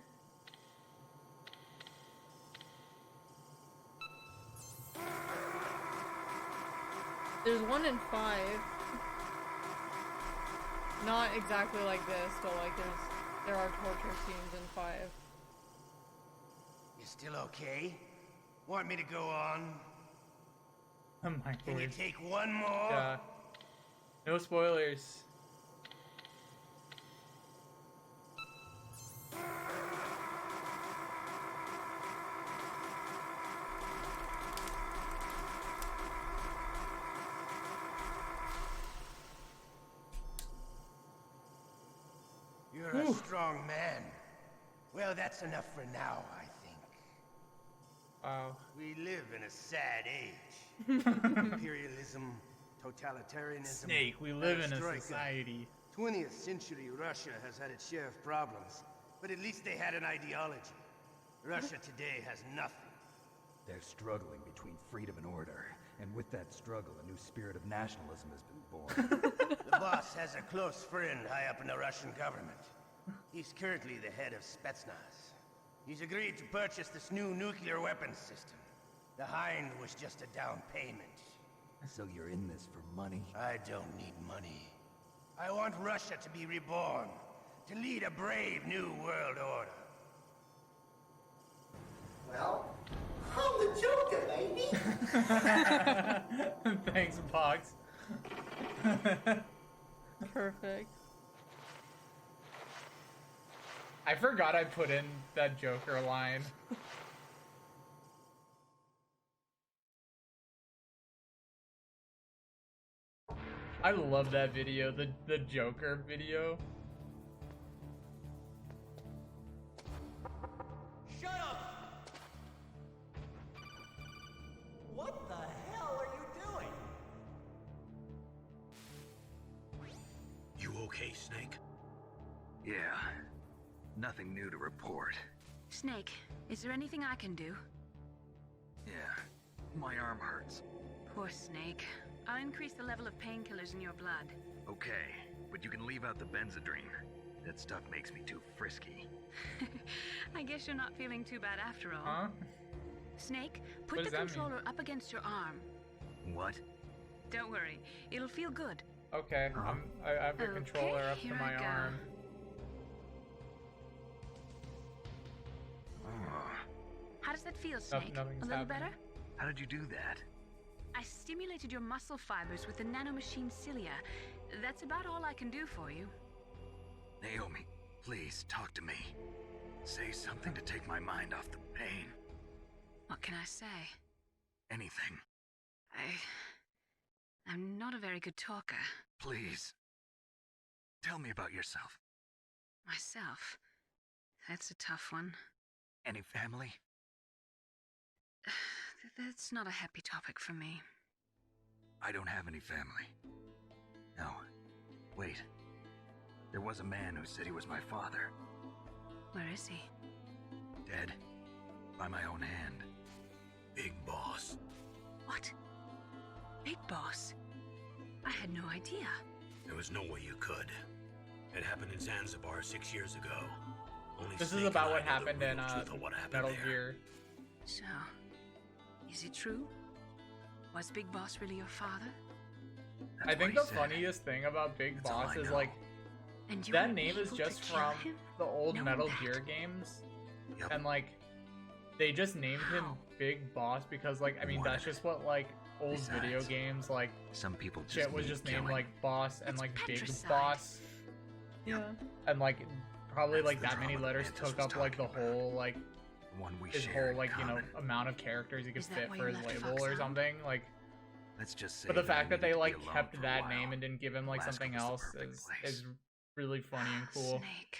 There's 1 in 5. Not exactly like this, but like there are torture scenes in 5. You still okay? Want me to go on? Oh my god. Can you take one more? Yeah. No spoilers. You're a strong man. Well, that's enough for now, I think. Wow. We live in a sad age. Imperialism, totalitarianism. Snake, we live in a perestroika. society. 20th century Russia has had its share of problems, but at least they had an ideology. Russia today has nothing. They're struggling between freedom and order, and with that struggle, a new spirit of nationalism has been born. The boss has a close friend high up in the Russian government. He's currently the head of Spetsnaz. He's agreed to purchase this new nuclear weapons system. The Hind was just a down payment. So you're in this for money? I don't need money. I want Russia to be reborn, to lead a brave new world order. Well, I'm the Joker, baby! Thanks, Pox. Perfect. I forgot I put in that Joker line. I love that video, the Joker video. Shut up! What the hell are you doing? You okay, Snake? Yeah. Nothing new to report. Snake, is there anything I can do? Yeah. My arm hurts. Poor Snake. I'll increase the level of painkillers in your blood. Okay, but you can leave out the Benzedrine. That stuff makes me too frisky. I guess you're not feeling too bad after all. Huh? Snake, What put does the that mean? controller up against your arm. What? Don't worry, it'll feel good. Okay, I have the Okay, controller up to here my I go. arm. How does that feel, Snake? Nothing's A little happening. better? How did you do that? I stimulated your muscle fibers with the nanomachine cilia. That's about all I can do for you. Naomi, please talk to me. Say something to take my mind off the pain. What can I say? Anything. I'm not a very good talker. Please. Tell me about yourself. Myself. That's a tough one. Any family? That's not a happy topic for me. I don't have any family. No. Wait. There was a man who said he was my father. Where is he? Dead. By my own hand. Big Boss. What? Big Boss? I had no idea. There was no way you could. It happened in Zanzibar 6 years ago. Only This Snake is about and I what know the happened in real truth of what happened Metal there. Gear. So, is it true? Was Big Boss really your father? I think the funniest thing about Big That's all Boss I is know. like And you that were name is able to just kill from him? the old Knowing Metal that? Gear games, Yep. and like they just named him Big Boss because like I mean that's just what like old video Besides, games like Some people just shit was need just named killing. like Boss and It's like Big patricide. Boss Yeah. and like probably like that many letters took up like the whole like his whole like amount of characters he could fit for his label or something like. Let's just say. But the fact that they like kept that name and didn't give him like something else is really funny and cool. Snake.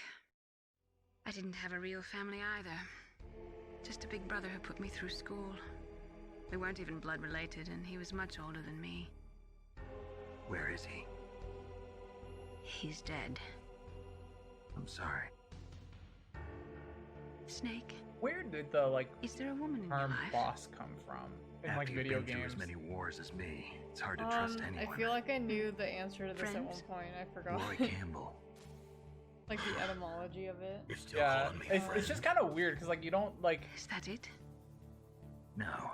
I didn't have a real family either. Just a big brother who put me through school. We weren't even blood related, and he was much older than me. Where is he? He's dead. I'm sorry. Snake. Where did the like is there a woman in term your life? boss come from in like video games? As many wars as me, it's hard to trust anyone. I feel like I knew the answer to this at one point. I forgot. Roy Campbell. Like the etymology of it. You're still Yeah, calling me it's just kind of weird because like you don't like. Is that it? No,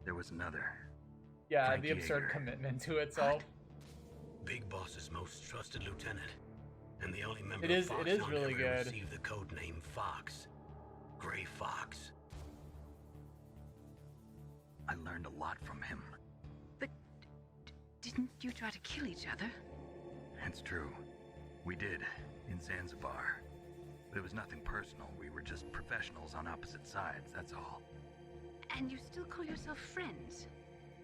there was another. Yeah, Frank the absurd Yeager. commitment to itself. Big Boss's most trusted lieutenant, and the only member It is of Foxhound really ever good. received the code name Fox. Gray Fox. I learned a lot from him. But didn't you try to kill each other? That's true. We did, in Zanzibar. But it was nothing personal. We were just professionals on opposite sides, that's all. And you still call yourself friends?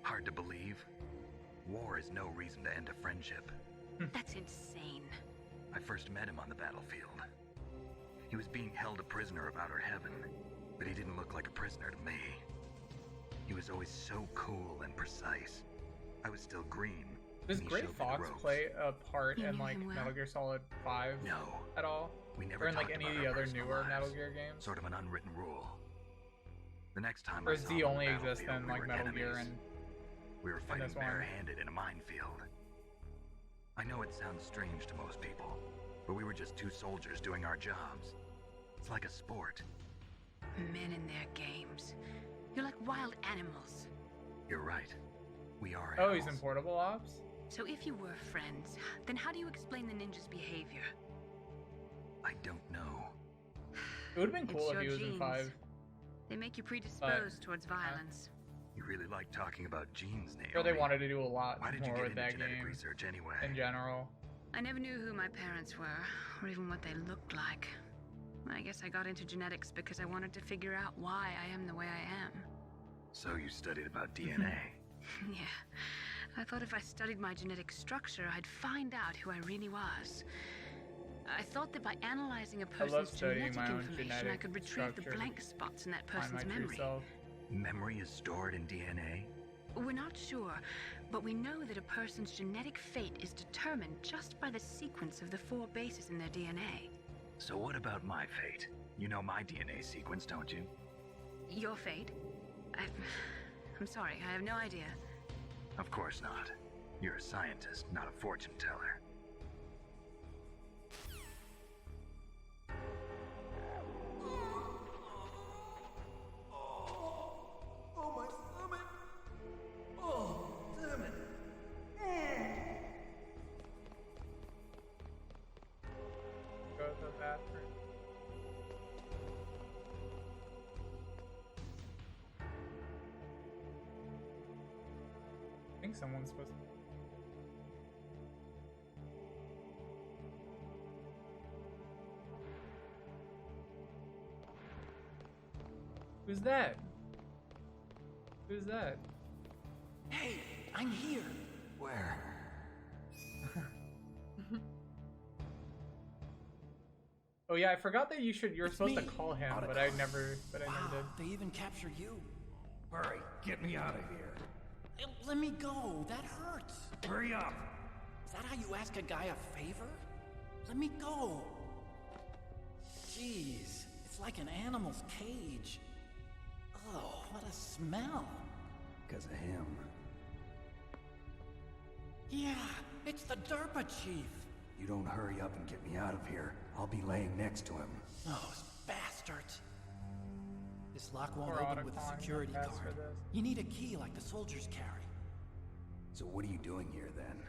Hard to believe. War is no reason to end a friendship. That's insane. I first met him on the battlefield. He was being held a prisoner of outer heaven, but he didn't look like a prisoner to me. He was always so cool and precise. I was still green. Does Gray Fox play a part in like well? Metal Gear Solid 5 No. at all? We never Or in like talked any about of the our other personal newer lives. Metal Gear games? Sort of an unwritten rule. The next time Or I does saw he him on only the exist battlefield, in we like were Metal Gear enemies. and We were fighting this one? barehanded in a minefield. I know it sounds strange to most people, but we were just two soldiers doing our jobs. It's like a sport. Men in their games. You're like wild animals. You're right. We are Oh, animals. he's in Portable Ops? So if you were friends, then how do you explain the ninja's behavior? I don't know. It would have been cool It's if he your was in genes. 5. They make you predisposed towards violence. You really like talking about genes, Naomi. Sure, they wanted to do a lot Why did you more get with into that genetic game research anyway? in general. I never knew who my parents were, or even what they looked like. I guess I got into genetics because I wanted to figure out why I am the way I am. So you studied about DNA. Yeah. I thought if I studied my genetic structure, I'd find out who I really was. I thought that by analyzing a person's studying genetic my own information, I genetic could retrieve the structure. blank spots in that Find my person's true memory. self. Memory is stored in DNA? We're not sure, but we know that a person's genetic fate is determined just by the sequence of the 4 bases in their DNA. So what about my fate? You know my DNA sequence, don't you? Your fate? I'm sorry, I have no idea. Of course not. You're a scientist, not a fortune teller. Oh, my stomach! Oh, damn it! Go to the bathroom. I think someone's supposed to. Who's that? Who's that? Hey, I'm here. Where? Oh yeah, I forgot that you're supposed to me, call him, Otacon. but I never did. They even captured you. Hurry, get me out of here. Let me go. That hurts. Hurry up. Is that how you ask a guy a favor? Let me go. Jeez, it's like an animal's cage. Oh, what a smell. Because of him. Yeah, it's the Derpa Chief. You don't hurry up and get me out of here, I'll be laying next to him. Those bastards. This lock won't Poor open with a Otacon, security that's card. for this. You need a key like the soldiers carry. So what are you doing here then?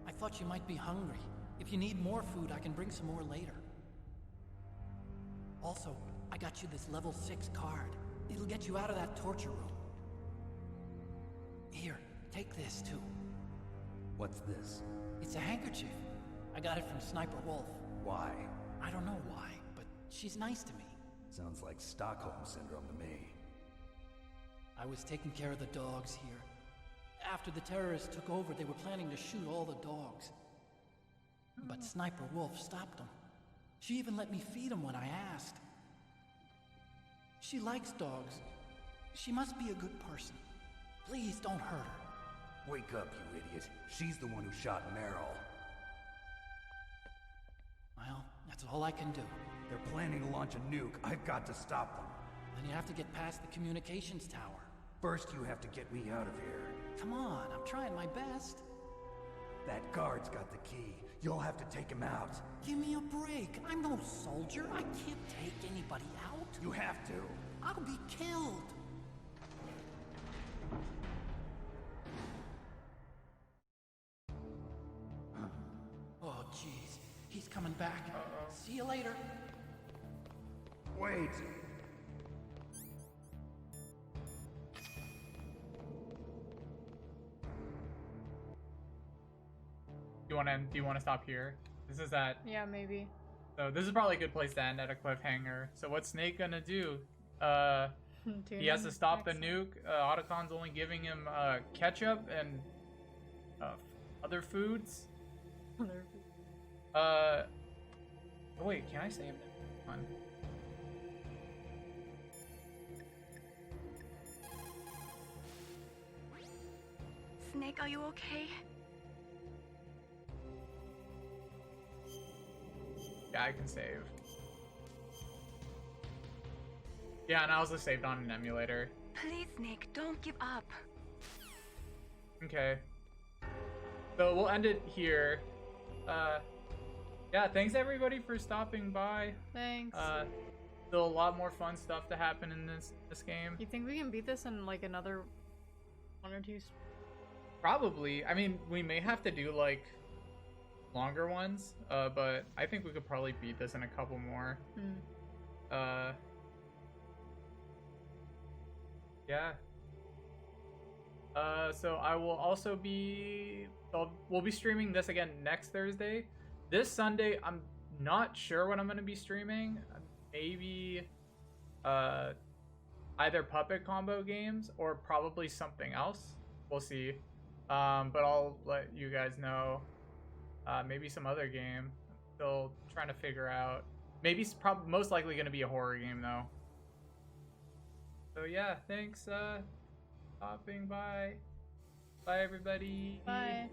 I thought you might be hungry. If you need more food, I can bring some more later. Also, I got you this level 6 card. It'll get you out of that torture room. Here, take this too. What's this? It's a handkerchief. I got it from Sniper Wolf. Why? I don't know why, but she's nice to me. Sounds like Stockholm Syndrome to me. I was taking care of the dogs here. After the terrorists took over, they were planning to shoot all the dogs. But Sniper Wolf stopped them. She even let me feed them when I asked. She likes dogs. She must be a good person. Please don't hurt her. Wake up, you idiot. She's the one who shot Meryl. Well, that's all I can do. They're planning to launch a nuke. I've got to stop them. Then you have to get past the communications tower. First, you have to get me out of here. Come on, I'm trying my best. That guard's got the key. You'll have to take him out. Give me a break. I'm no soldier. I can't take anybody out. You have to. I'll be killed. Oh, jeez. He's coming back. See you later. Wait. Do you want to stop here? This is that. Yeah, maybe. So this is probably a good place to end at a cliffhanger. So what's Snake gonna do? He has to stop the nuke. Otacon's only giving him ketchup and other foods. Oh wait, can I save them? Come on. Snake, are you okay? Yeah, I can save. Yeah, and I also saved on an emulator. Please, Snake, don't give up. Okay. So we'll end it here. Yeah, thanks everybody for stopping by. Thanks. Still a lot more fun stuff to happen in this game. You think we can beat this in like another 1 or 2? Probably. I mean, we may have to do like longer ones, but I think we could probably beat this in a couple more. Yeah. So I will also be we'll be streaming this again next Thursday. This Sunday I'm not sure what I'm going to be streaming. Maybe either puppet combo games or probably something else. We'll see. But I'll let you guys know. Maybe some other game. I'm still trying to figure out. Maybe it's most likely going to be a horror game though. So yeah, thanks stopping by. Bye everybody. Bye.